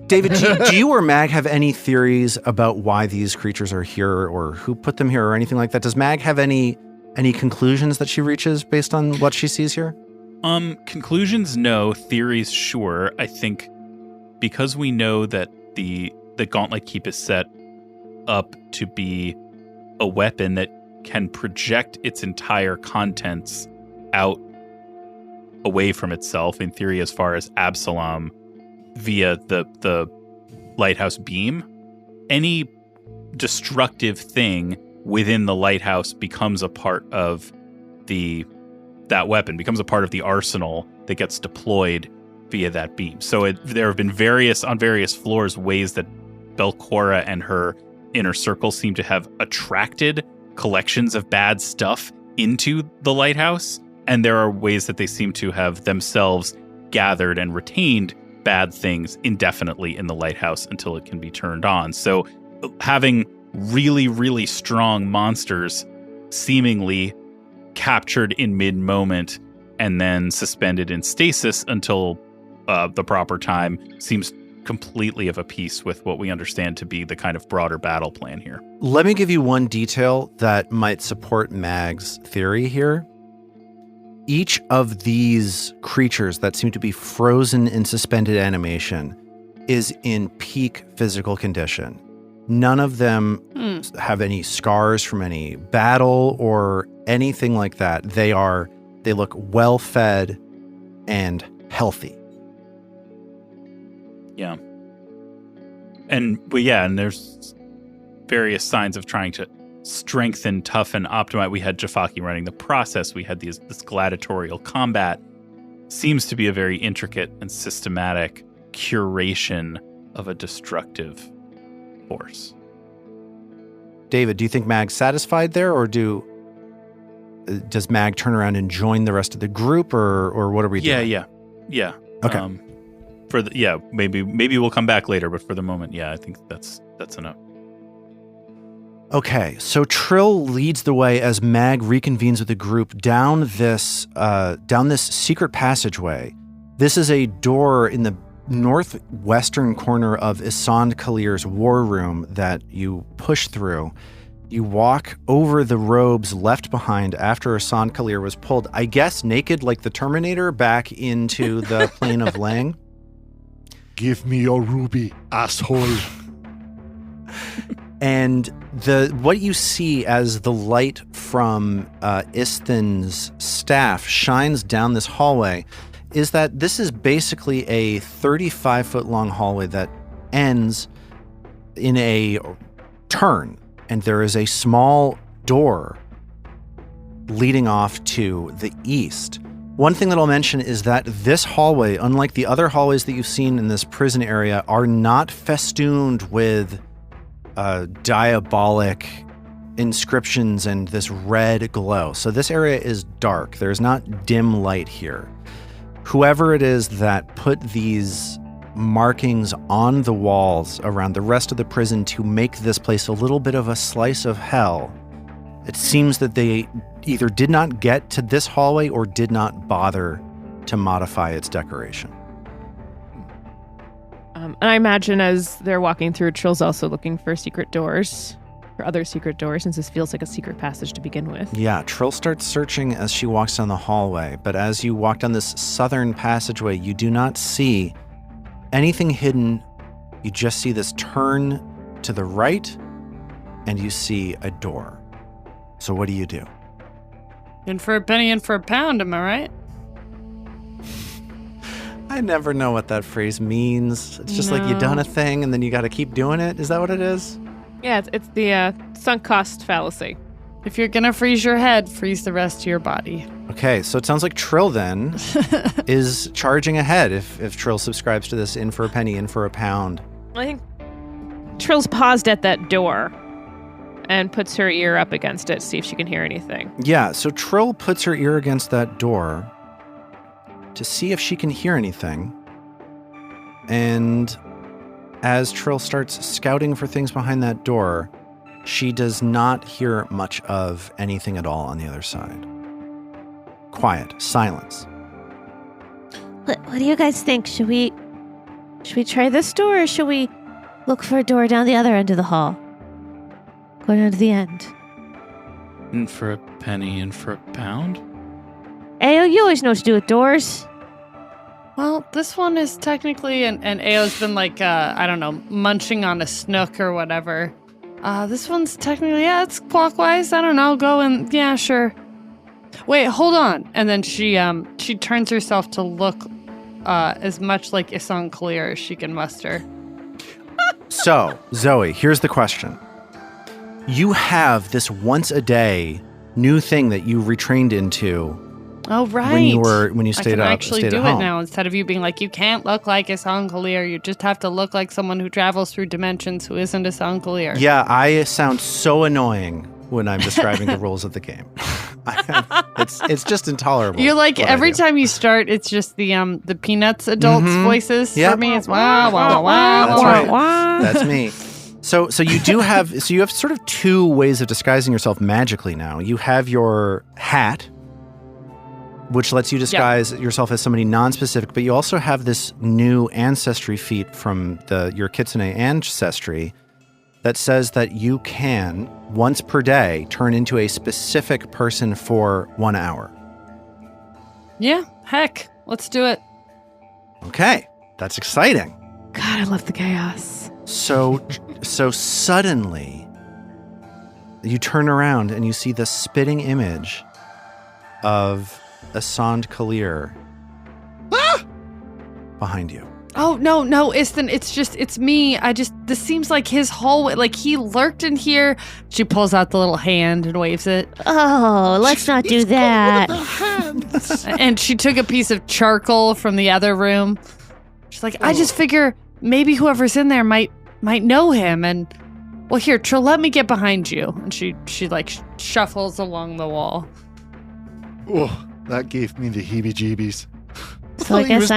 David, do you or Mag have any theories about why these creatures are here or who put them here or anything like that? Does Mag have any conclusions that she reaches based on what she sees here? Conclusions, no. Theories, sure. I think because we know that the Gauntlet Keep is set up to be a weapon that can project its entire contents out away from itself, in theory, as far as Absalom via the lighthouse beam. Any destructive thing within the lighthouse becomes a part of that weapon, becomes a part of the arsenal that gets deployed via that beam. So there have been on various floors ways that Belcorra and her inner circle seem to have attracted collections of bad stuff into the lighthouse, and there are ways that they seem to have themselves gathered and retained bad things indefinitely in the lighthouse until it can be turned on. So having really, really strong monsters seemingly captured in mid-moment and then suspended in stasis until the proper time seems completely of a piece with what we understand to be the kind of broader battle plan here. Let me give you one detail that might support Mag's theory here. Each of these creatures that seem to be frozen in suspended animation is in peak physical condition. None of them have any scars from any battle or anything like that. They look well-fed and healthy. Yeah. And there's various signs of trying to strengthen, toughen, optimize. We had Jafaki running the process. We had this gladiatorial combat. Seems to be a very intricate and systematic curation of a destructive force. David, do you think Mag's satisfied there, or does Mag turn around and join the rest of the group, or what are we doing? Yeah. Okay. Maybe we'll come back later, but for the moment, I think that's enough. Okay, so Trill leads the way as Mag reconvenes with the group down this secret passageway. This is a door in the northwestern corner of Isand Kalir's war room that you push through. You walk over the robes left behind after Asan Kalir was pulled, I guess naked like the Terminator, back into the plane of Lange. Give me your ruby, asshole. And what you see as the light from Isthin's staff shines down this hallway is that this is basically a 35-foot long hallway that ends in a turn, and there is a small door leading off to the east. One thing that I'll mention is that this hallway, unlike the other hallways that you've seen in this prison area, are not festooned with diabolic inscriptions and this red glow. So this area is dark. There's not dim light here. Whoever it is that put these markings on the walls around the rest of the prison to make this place a little bit of a slice of hell, it seems that they either did not get to this hallway or did not bother to modify its decoration. And I imagine as they're walking through, Trill's also looking for secret doors, or other secret doors, since this feels like a secret passage to begin with. Yeah, Trill starts searching as she walks down the hallway, but as you walk down this southern passageway, you do not see anything hidden. You just see this turn to the right, and you see a door. So what do you do? In for a penny, in for a pound, am I right? I never know what that phrase means. It's just like you done a thing and then you got to keep doing it. Is that what it is? Yeah, it's the sunk cost fallacy. If you're gonna freeze your head, freeze the rest of your body. Okay, so it sounds like Trill then is charging ahead if Trill subscribes to this in for a penny, in for a pound. I think Trill's paused at that door and puts her ear up against it to see if she can hear anything. Yeah, so Trill puts her ear against that door to see if she can hear anything. And as Trill starts scouting for things behind that door, she does not hear much of anything at all on the other side. Quiet, silence. What do you guys think? Should we try this door, or should we look for a door down the other end of the hall? Go down to the end. In for a penny, in for a pound? Ayo, you always know what to do with doors. Well, this one is technically, and Ao's been like, I don't know, munching on a snook or whatever. This one's technically, yeah, it's clockwise. I don't know, go and, yeah, sure. Wait, hold on. And then she turns herself to look as much like Asan Kalir as she can muster. So, Zoe, here's the question. You have this once a day new thing that you retrained into. Oh, right. When you stayed up, I can actually stayed do at it home. now instead of you being like, you can't look like Asan Kalir. You just have to look like someone who travels through dimensions who isn't Asan Kalir. Yeah, I sound so annoying when I'm describing the rules of the game. It's just intolerable. You're like, what I every do. time you start, it's just the Peanuts adults' voices Yep. for me. It's wow, wow, wow, That's wow, right. wow. That's me. So you have sort of two ways of disguising yourself magically now. You have your hat, which lets you disguise yourself as somebody non-specific, but you also have this new ancestry feat from your Kitsune ancestry that says that you can, once per day, turn into a specific person for 1 hour. Yeah, heck, let's do it. Okay, that's exciting. God, I love the chaos. So suddenly, you turn around and you see the spitting image of Asan Kalir behind you. Oh, no, Isthin, it's me. This seems like his hallway. Like, he lurked in here. She pulls out the little hand and waves it. Oh, let's not do that. And she took a piece of charcoal from the other room. She's like, I just figure maybe whoever's in there might know him. And, well, here, Trill, let me get behind you. And she like shuffles along the wall. Oh, that gave me the heebie-jeebies. So I guess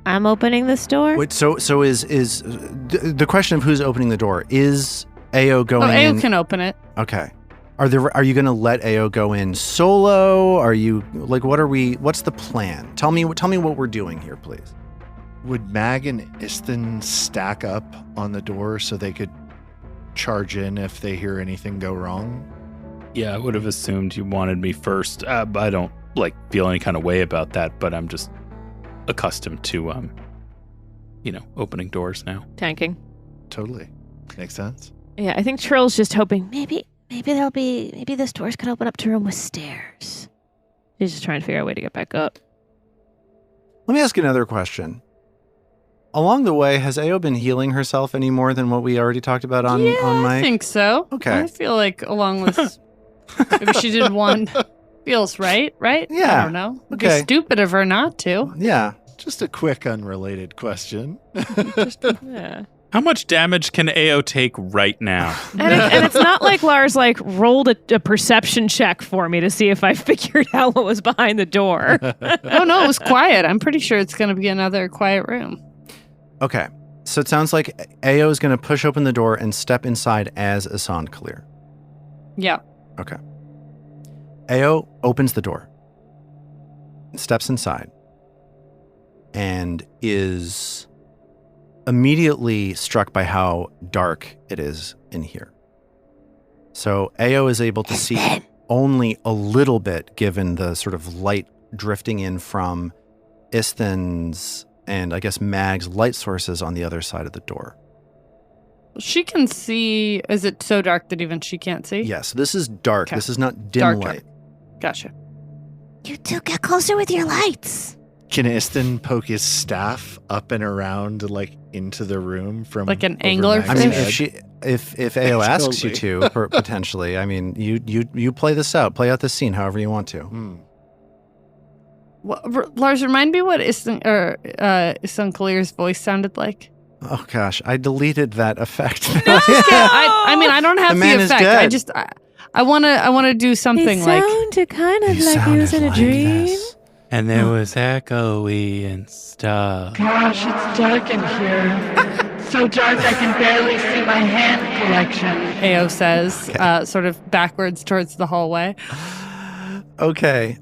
I'm opening this door. Wait, so is the question of who's opening the door? Is Ao going in? Ao can open it. Okay. Are you going to let Ao go in solo? Are you like what's the plan? Tell me what we're doing here, please. Would Mag and Isthin stack up on the door so they could charge in if they hear anything go wrong. Yeah, I would have assumed you wanted me first. But I don't feel any kind of way about that, but I'm just accustomed to opening doors now. Tanking. Totally. Makes sense. Yeah, I think Trill's just hoping Maybe this doors could open up to a room with stairs. he's just trying to figure out a way to get back up. Let me ask you another question. Along the way, has Ao been healing herself any more than what we already talked about on Mike? I think so. Okay. I feel like along with maybe she did one feels right? Yeah. I don't know. It'd Okay. be stupid of her not to. Yeah. Just a quick unrelated question. Yeah. How much damage can Ao take right now? And it's not like Lars rolled a perception check for me to see if I figured out what was behind the door. Oh no, it was quiet. I'm pretty sure it's going to be another quiet room. Okay. So it sounds like Ao is going to push open the door and step inside as Asand Clear. Yeah. Okay. Ao opens the door, steps inside, and is immediately struck by how dark it is in here. So Ao is able to see only a little bit given the sort of light drifting in from Isthen's and I guess Mag's light sources on the other side of the door. She can see. Is it so dark that even she can't see? Yes, this is dark. Okay. This is not dim Dark. light. Gotcha. You two get closer with your lights. Can Isthen poke his staff up and around, into the room from Like an over angler Mag's I mean, head? if Ao asks you to, potentially, I mean, you play this out, play out this scene however you want to. Lars, remind me what Isthen Clear's voice sounded like. Oh gosh, I deleted that effect. I mean, I don't have The the, man is effect. dead. I want to do something It like. sounded kind of You like he was sounded in a like dream. this. And there was echoey and stuff. Gosh, it's dark in here. So dark I can barely see my hand collection. Ao says, sort of backwards towards the hallway. Okay,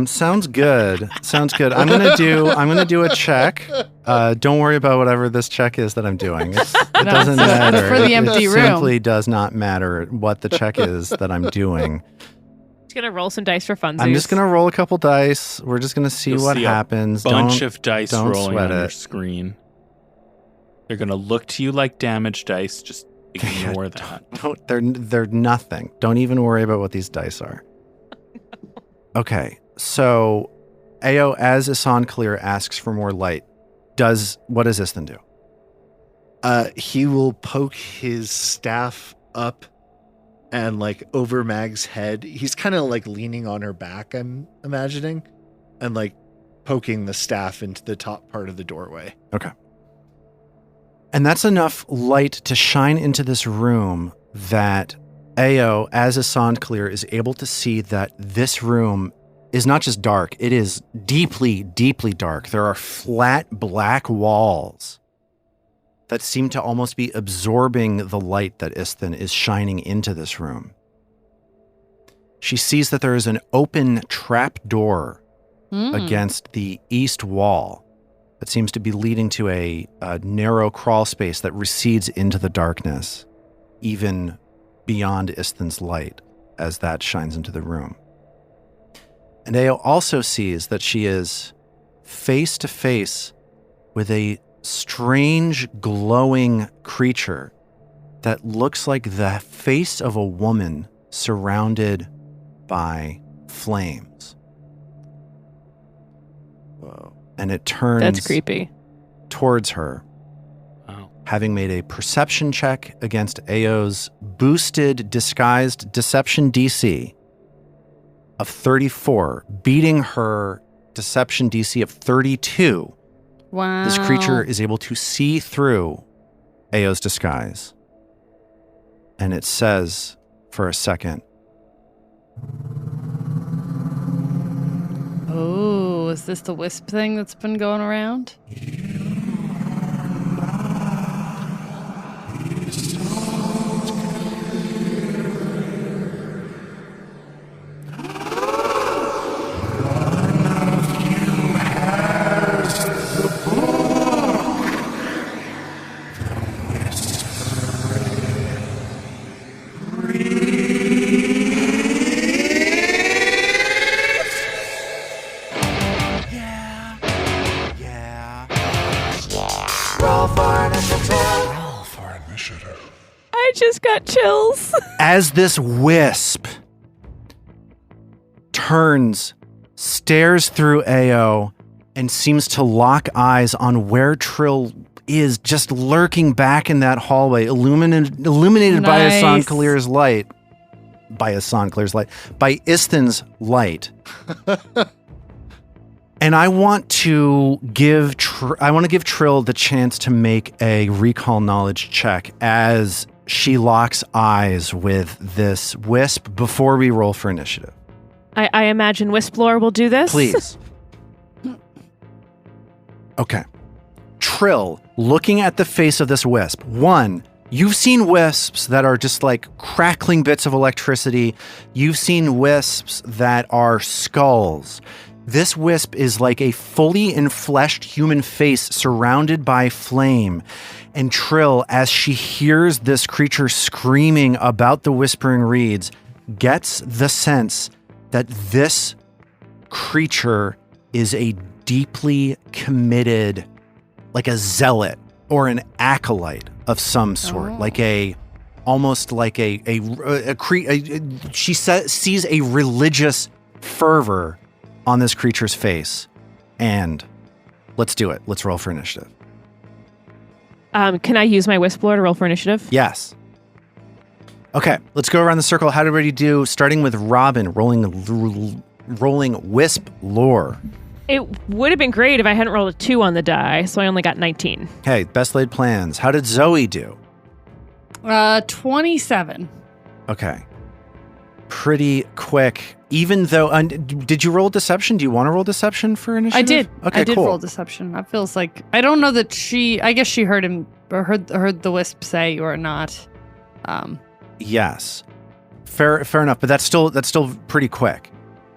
sounds good. Sounds good. I'm gonna do a check. Don't worry about whatever this check is that I'm doing. It doesn't matter. for the empty it room. simply does not matter what the check is that I'm doing. Just gonna roll some dice for funsies. I'm just gonna roll a couple dice. We're just gonna see You'll what see a happens. Bunch Don't- of dice don't rolling sweat on your it. screen. They're gonna look to you like damage dice. Just ignore that. they're nothing. Don't even worry about what these dice are. Okay, so Ao, as Asand Clear asks for more light, what does Isthen do? He will poke his staff up and over Mag's head. He's kind of leaning on her back, I'm imagining, and poking the staff into the top part of the doorway. Okay. And that's enough light to shine into this room that Ao, as Asand Clear, is able to see that this room is not just dark, it is deeply, deeply dark. There are flat black walls that seem to almost be absorbing the light that Isthen is shining into this room. She sees that there is an open trap door against the east wall that seems to be leading to a narrow crawl space that recedes into the darkness, even beyond Isthen's light as that shines into the room. And Ao also sees that she is face to face with a strange glowing creature that looks like the face of a woman surrounded by flames. Whoa. And it turns That's creepy. towards her, Wow. having made a perception check against Ao's boosted disguised deception DC of 34, beating her deception DC of 32. Wow. This creature is able to see through Ao's disguise. And it says for a second, Oh, is this the wisp thing that's been going around? I just got chills. As this wisp turns, stares through Ao, and seems to lock eyes on where Trill is, just lurking back in that hallway, illuminated by Asan Kalir's light. By Isthin's light. And I want to give Trill the chance to make a recall knowledge check as she locks eyes with this wisp before we roll for initiative. I imagine Wisplore will do this. Please. Okay. Trill, looking at the face of this wisp. One, you've seen wisps that are just like crackling bits of electricity. You've seen wisps that are skulls. This wisp is like a fully enfleshed human face surrounded by flame. And Trill, as she hears this creature screaming about the Whispering Reeds, gets the sense that this creature is a deeply committed, like a zealot or an acolyte of some sort, she sees a religious fervor on this creature's face. And let's do it. Let's roll for initiative. Can I use my Wisplore to roll for initiative? Yes. Okay, let's go around the circle. How did everybody do? Starting with Robin, rolling Wisp Lore. It would have been great if I hadn't rolled a 2 on the die, so I only got 19. Okay, best laid plans. How did Zoe do? 27. Okay. Pretty quick. Even though, did you roll deception? Do you want to roll deception for initiative? I did. Okay, I did cool. roll deception. That feels like, I don't know that I guess she heard him, or heard the wisp say or not. Yes. Fair enough, but that's still pretty quick.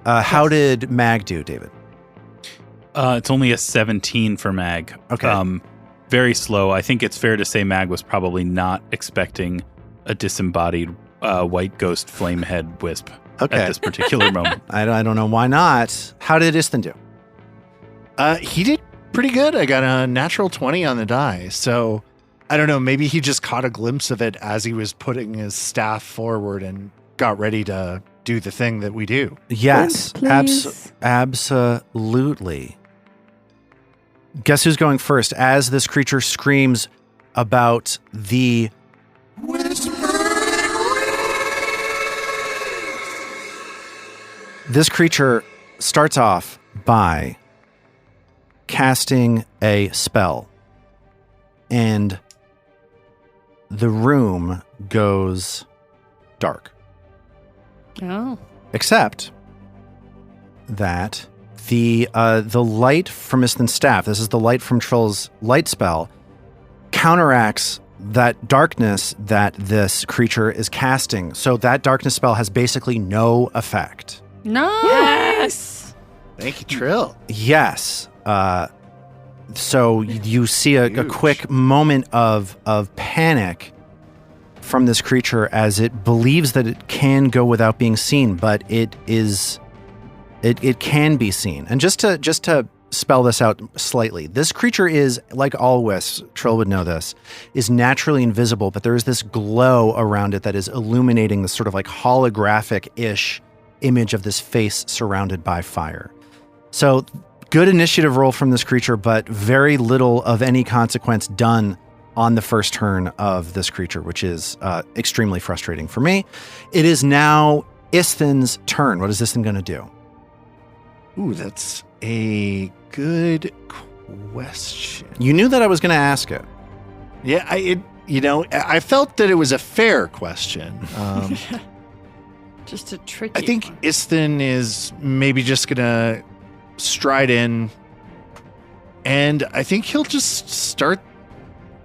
How did Mag do, David? It's only a 17 for Mag. Okay. Very slow. I think it's fair to say Mag was probably not expecting a disembodied white ghost flamehead wisp at this particular moment. I don't know why not. How did Isthin do? He did pretty good. I got a natural 20 on the die. So I don't know. Maybe he just caught a glimpse of it as he was putting his staff forward and got ready to do the thing that we do. Yes, Please. absolutely. Guess who's going first? As this creature screams about the This creature starts off by casting a spell, and the room goes dark. Oh. Except that the light from Isthin's staff, this is the light from Trill's light spell, counteracts that darkness that this creature is casting. So that darkness spell has basically no effect. Nice. Thank you, Trill. Yes. So you see a quick moment of panic from this creature as it believes that it can go without being seen, but it can be seen. And just to spell this out slightly, this creature is, like all wisps, Trill would know this, is naturally invisible, but there is this glow around it that is illuminating this sort of like holographic-ish image of this face surrounded by fire. So good initiative roll from this creature, but very little of any consequence done on the first turn of this creature, which is extremely frustrating for me. It is now Isthin's turn. What is Isthin going to do? Ooh, that's a good question. You knew that I was going to ask it. Yeah, I felt that it was a fair question. Just a tricky I think one. Isthin is maybe just going to stride in, and I think he'll just start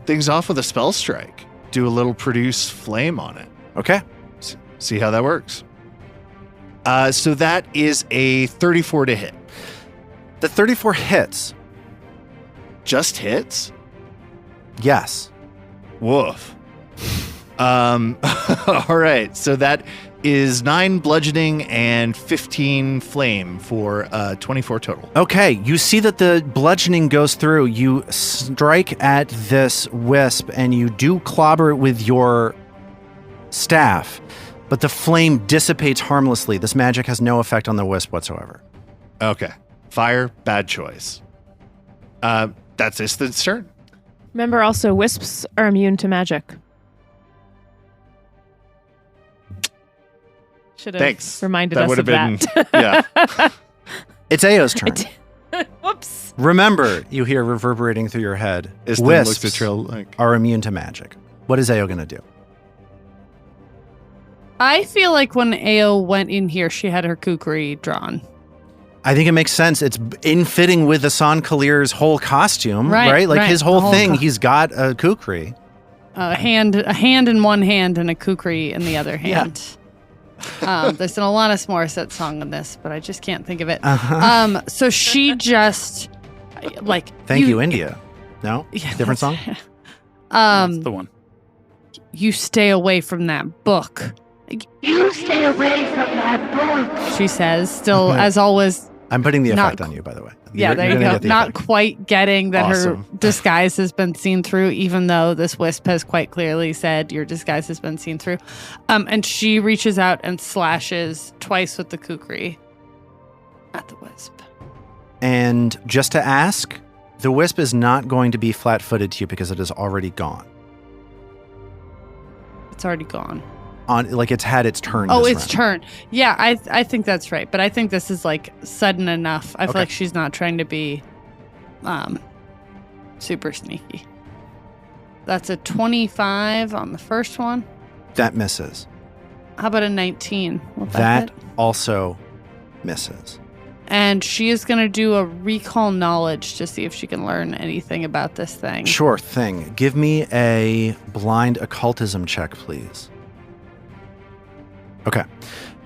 things off with a spell strike. Do a little produce flame on it. Okay. See how that works. So that is a 34 to hit. The 34 hits. Just hits? Yes. Woof. All right. So that is 9 bludgeoning and 15 flame for 24 total. Okay, you see that the bludgeoning goes through. You strike at this wisp and you do clobber it with your staff, but the flame dissipates harmlessly. This magic has no effect on the wisp whatsoever. Okay. Fire, bad choice. That's Isthan's turn. Remember also, wisps are immune to magic. Should have Thanks. reminded That us would of have been, that. yeah. It's Ao's turn. Whoops. Remember, you hear reverberating through your head, Isthan wisps looks at Trill like, are immune to magic. What is Ao going to do? I feel like when Ao went in here, she had her kukri drawn. I think it makes sense. It's in fitting with Asan Kalir's whole costume, right? Like his whole thing, he's got a kukri. A hand in one hand and a kukri in the other hand. There's an Alanis Morissette song in this, but I just can't think of it. So she just like Thank you, India. No? Yeah, Different song? That's the one. You stay away from that book. You stay away from that book. She says, still as always. I'm putting the Not effect on you, by the way. Yeah, there you gonna go. get the Not effect. quite getting that Awesome. her disguise has been seen through, even though this wisp has quite clearly said your disguise has been seen through. And she reaches out and slashes twice with the kukri at the wisp. And just to ask, the wisp is not going to be flat-footed to you because it is already gone. It's already gone. Like it's had its turn. Oh, this it's round. turn. Yeah, I think that's right. But I think this is like sudden enough. I feel Okay. like she's not trying to be super sneaky. That's a 25 on the first one. That misses. How about a 19? Will That hit? also misses. And she is going to do a recall knowledge to see if she can learn anything about this thing. Sure thing. Give me a blind occultism check, please. Okay.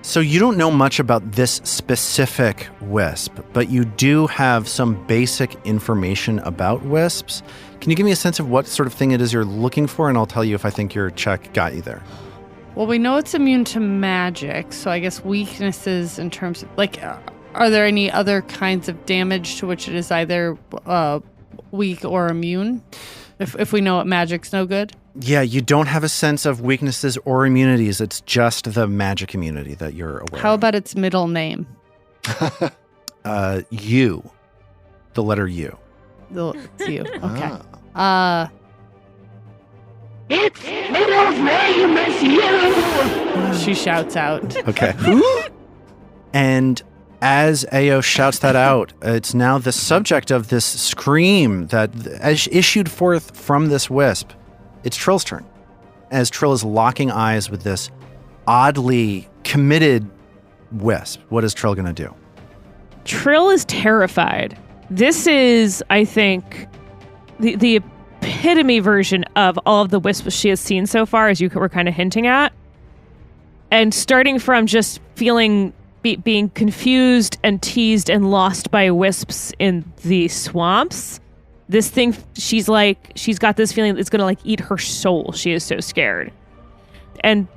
So you don't know much about this specific wisp, but you do have some basic information about wisps. Can you give me a sense of what sort of thing it is you're looking for, and I'll tell you if I think your check got you there. Well, we know it's immune to magic, so I guess weaknesses in terms of, like, are there any other kinds of damage to which it is either weak or immune? If we know it magic's no good? Yeah, you don't have a sense of weaknesses or immunities. It's just the magic immunity that you're aware How of. about its middle name? U. The letter U. It's you. Okay. Ah. It's middle name is you. She shouts out. Okay. And as Ao shouts that out, it's now the subject of this scream that as issued forth from this wisp. It's Trill's turn. As Trill is locking eyes with this oddly committed wisp, what is Trill going to do? Trill is terrified. This is, I think, the epitome version of all of the wisps she has seen so far, as you were kind of hinting at. And starting from just feeling being confused and teased and lost by wisps in the swamps. This thing, she's got this feeling that it's going to like eat her soul. She is so scared. And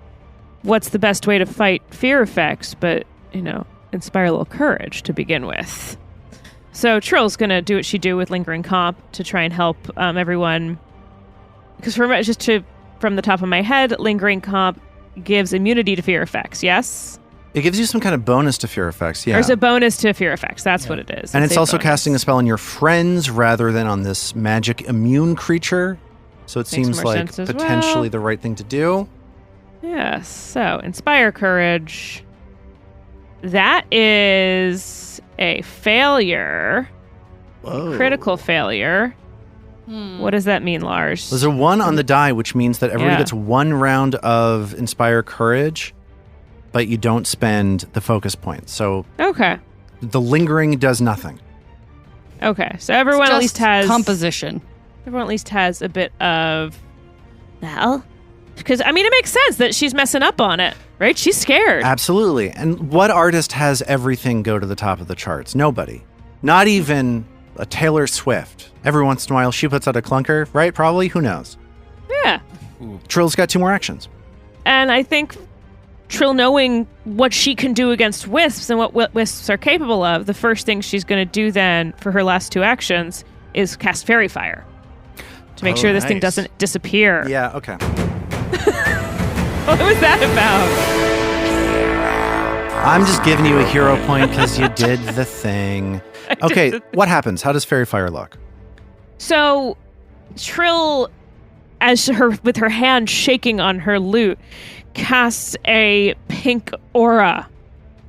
what's the best way to fight fear effects but, inspire a little courage to begin with? So Trill's going to do what she do with Lingering Comp to try and help everyone. Because from the top of my head, Lingering Comp gives immunity to fear effects, yes? It gives you some kind of bonus to fear effects, yeah. There's a bonus to fear effects. That's what it is. And it's a also bonus. casting a spell on your friends rather than on this magic immune creature. So it seems more like sense as potentially well. the right thing to do. Yes. So inspire courage. That is a failure. Whoa. Critical failure. What does that mean, Lars? There's a 1 on the die, which means that everybody Yeah. gets 1 round of inspire courage, but you don't spend the focus point. So Okay. the lingering does nothing. Okay. So everyone It's at least just has composition. Everyone at least has a bit of because it makes sense that she's messing up on it, right? She's scared. Absolutely. And what artist has everything go to the top of the charts? Nobody. Not even a Taylor Swift. Every once in a while she puts out a clunker, right? Probably. Who knows? Yeah. Trill's got 2 more actions. And I think Trill knowing what she can do against wisps and what wisps are capable of, the first thing she's going to do then for her last 2 actions is cast Fairy Fire to make sure this thing nice. doesn't disappear. Yeah, okay. What was that about? I'm just giving you a hero point because you did the thing. Okay, what happens? How does Fairy Fire look? So, Trill, with her hand shaking on her lute, casts a pink aura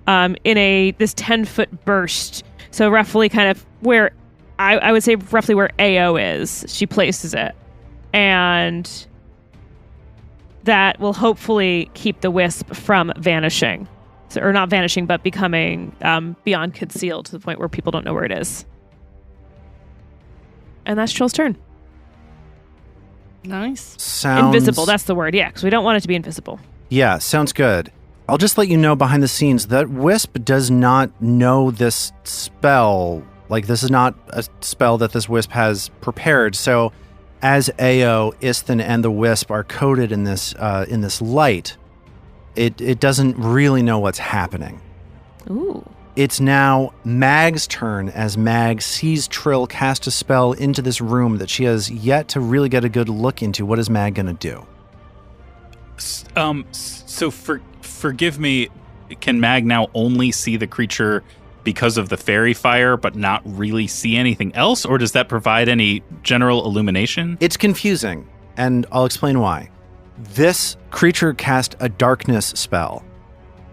in this 10-foot burst. So roughly kind of where, I would say roughly where AO is, she places it. And that will hopefully keep the wisp from vanishing. So, or not vanishing, but becoming beyond concealed to the point where people don't know where it is. And that's Trill's turn. Nice. Sounds Invisible, that's the word, yeah, because we don't want it to be invisible. Yeah, sounds good. I'll just let you know behind the scenes that Wisp does not know this spell. Like, this is not a spell that this Wisp has prepared. So, as Ao, Isthin, and the Wisp are coated in this light, it doesn't really know what's happening. Ooh. It's now Mag's turn as Mag sees Trill cast a spell into this room that she has yet to really get a good look into. What is Mag going to do? So forgive me, can Mag now only see the creature because of the fairy fire, but not really see anything else? Or does that provide any general illumination? It's confusing, and I'll explain why. This creature cast a darkness spell.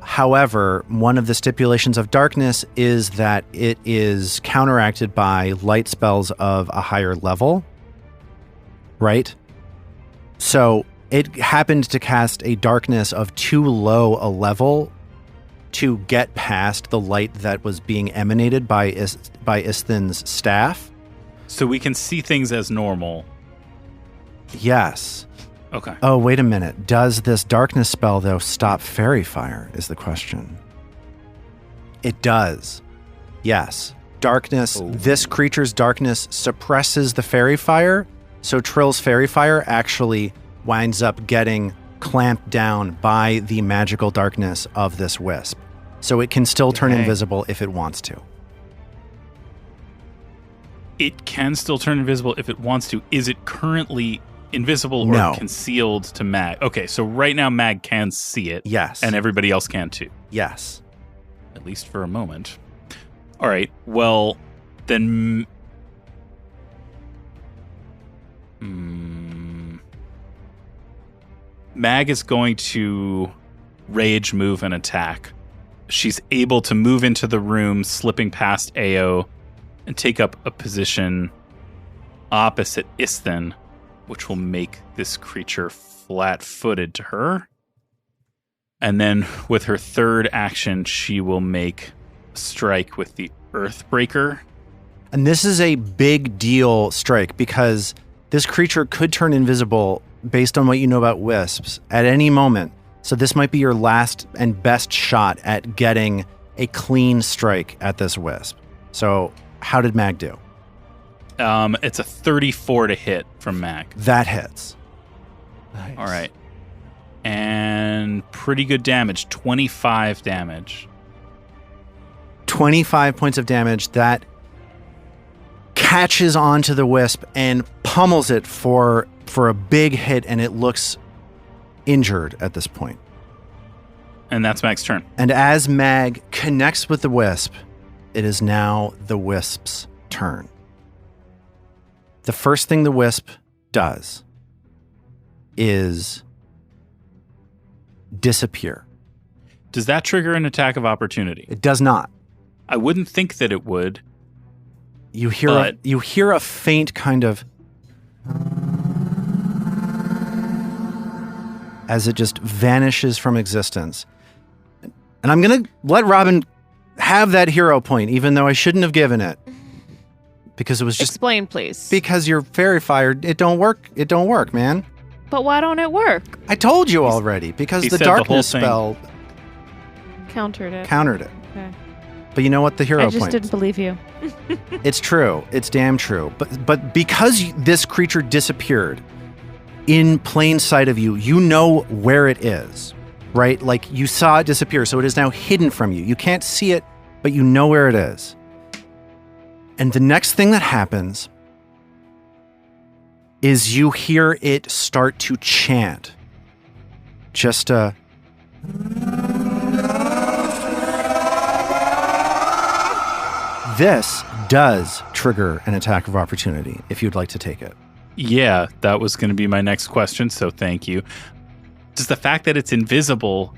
However, one of the stipulations of darkness is that it is counteracted by light spells of a higher level, right? So it happened to cast a darkness of too low a level to get past the light that was being emanated by Isthin's staff. So we can see things as normal. Yes. Okay. Oh, wait a minute. Does this darkness spell, though, stop fairy fire, is the question. It does. Yes. Darkness, This creature's darkness suppresses the fairy fire, so Trill's fairy fire actually winds up getting clamped down by the magical darkness of this wisp. So it can still turn invisible if it wants to. It can still turn invisible if it wants to. Is it currently invisible or No. concealed to Mag? Okay, so right now Mag can see it. Yes. And everybody else can too. Yes. At least for a moment. All right, well, then... Mag is going to rage move and attack. She's able to move into the room, slipping past Ao, and take up a position opposite Isthin, which will make this creature flat-footed to her. And then with her third action, she will make a strike with the Earthbreaker. And this is a big deal strike because this creature could turn invisible based on what you know about wisps at any moment. So this might be your last and best shot at getting a clean strike at this wisp. So how did Mag do? It's a 34 to hit from Mag. That hits. Nice. All right. And pretty good damage, 25 damage. 25 points of damage. That catches onto the wisp and pummels it for a big hit, and it looks injured at this point. And that's Mag's turn. And as Mag connects with the wisp, it is now the wisp's turn. The first thing the wisp does is disappear. Does that trigger an attack of opportunity? It does not. I wouldn't think that it would. You hear a faint kind of as it just vanishes from existence. And I'm going to let Robin have that hero point, even though I shouldn't have given it. Because it was just Explain, please. because your fairy fire, it don't work. It don't work, man. But why don't it work? I told you already, because he the said the whole darkness thing. spell Countered it. countered it. Okay. But you know what? The hero I just point. didn't believe you. It's true. It's damn true. But because this creature disappeared in plain sight of you, you know where it is. right? Like you saw it disappear, so it is now hidden from you. You can't see it, but you know where it is. And the next thing that happens is you hear it start to chant. Just a... This does trigger an attack of opportunity, if you'd like to take it. Yeah, that was going to be my next question, so thank you. Does the fact that it's invisible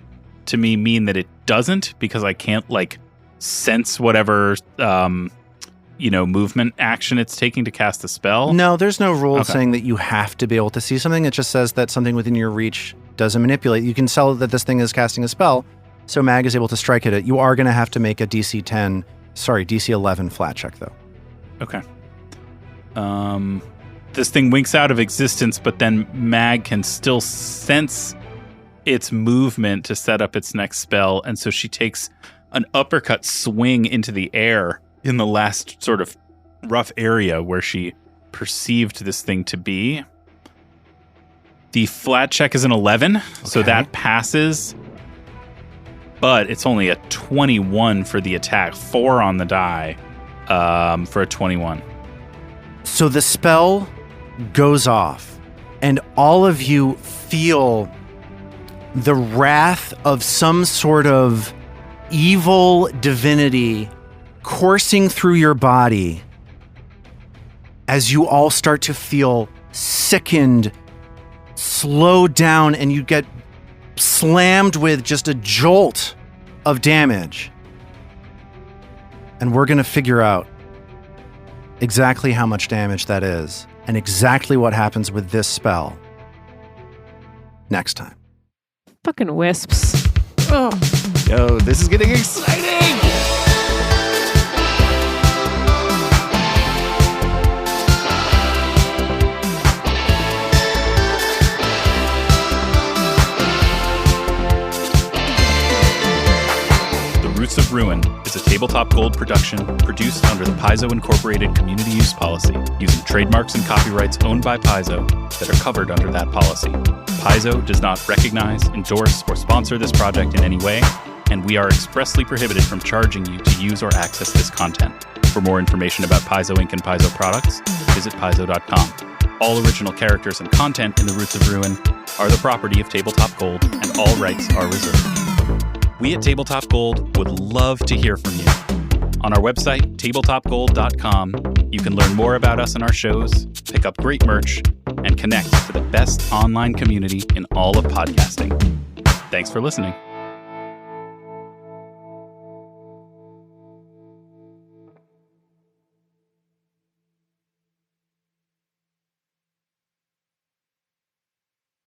to me mean that it doesn't? Because I can't, like, sense whatever, movement action it's taking to cast a spell? No, there's no rule saying that you have to be able to see something. It just says that something within your reach doesn't manipulate. You can tell that this thing is casting a spell, so Mag is able to strike at it. You are going to have to make a DC 11 flat check, though. Okay. This thing winks out of existence, but then Mag can still sense its movement to set up its next spell, and so she takes an uppercut swing into the air in the last sort of rough area where she perceived this thing to be. The flat check is an 11, so that passes, but it's only a 21 for the attack. 4 on the die for a 21. So the spell goes off, and all of you feel the wrath of some sort of evil divinity coursing through your body as you all start to feel sickened, slowed down, and you get slammed with just a jolt of damage. And we're going to figure out exactly how much damage that is and exactly what happens with this spell next time. Fucking wisps. Oh. Yo, this is getting exciting! Roots of Ruin is a Tabletop Gold production produced under the Paizo Incorporated Community Use Policy, using trademarks and copyrights owned by Paizo that are covered under that policy. Paizo does not recognize, endorse, or sponsor this project in any way, and we are expressly prohibited from charging you to use or access this content. For more information about Paizo Inc. and Paizo products, visit paizo.com. All original characters and content in the Roots of Ruin are the property of Tabletop Gold, and all rights are reserved. We at Tabletop Gold would love to hear from you. On our website, tabletopgold.com, you can learn more about us and our shows, pick up great merch, and connect to the best online community in all of podcasting. Thanks for listening.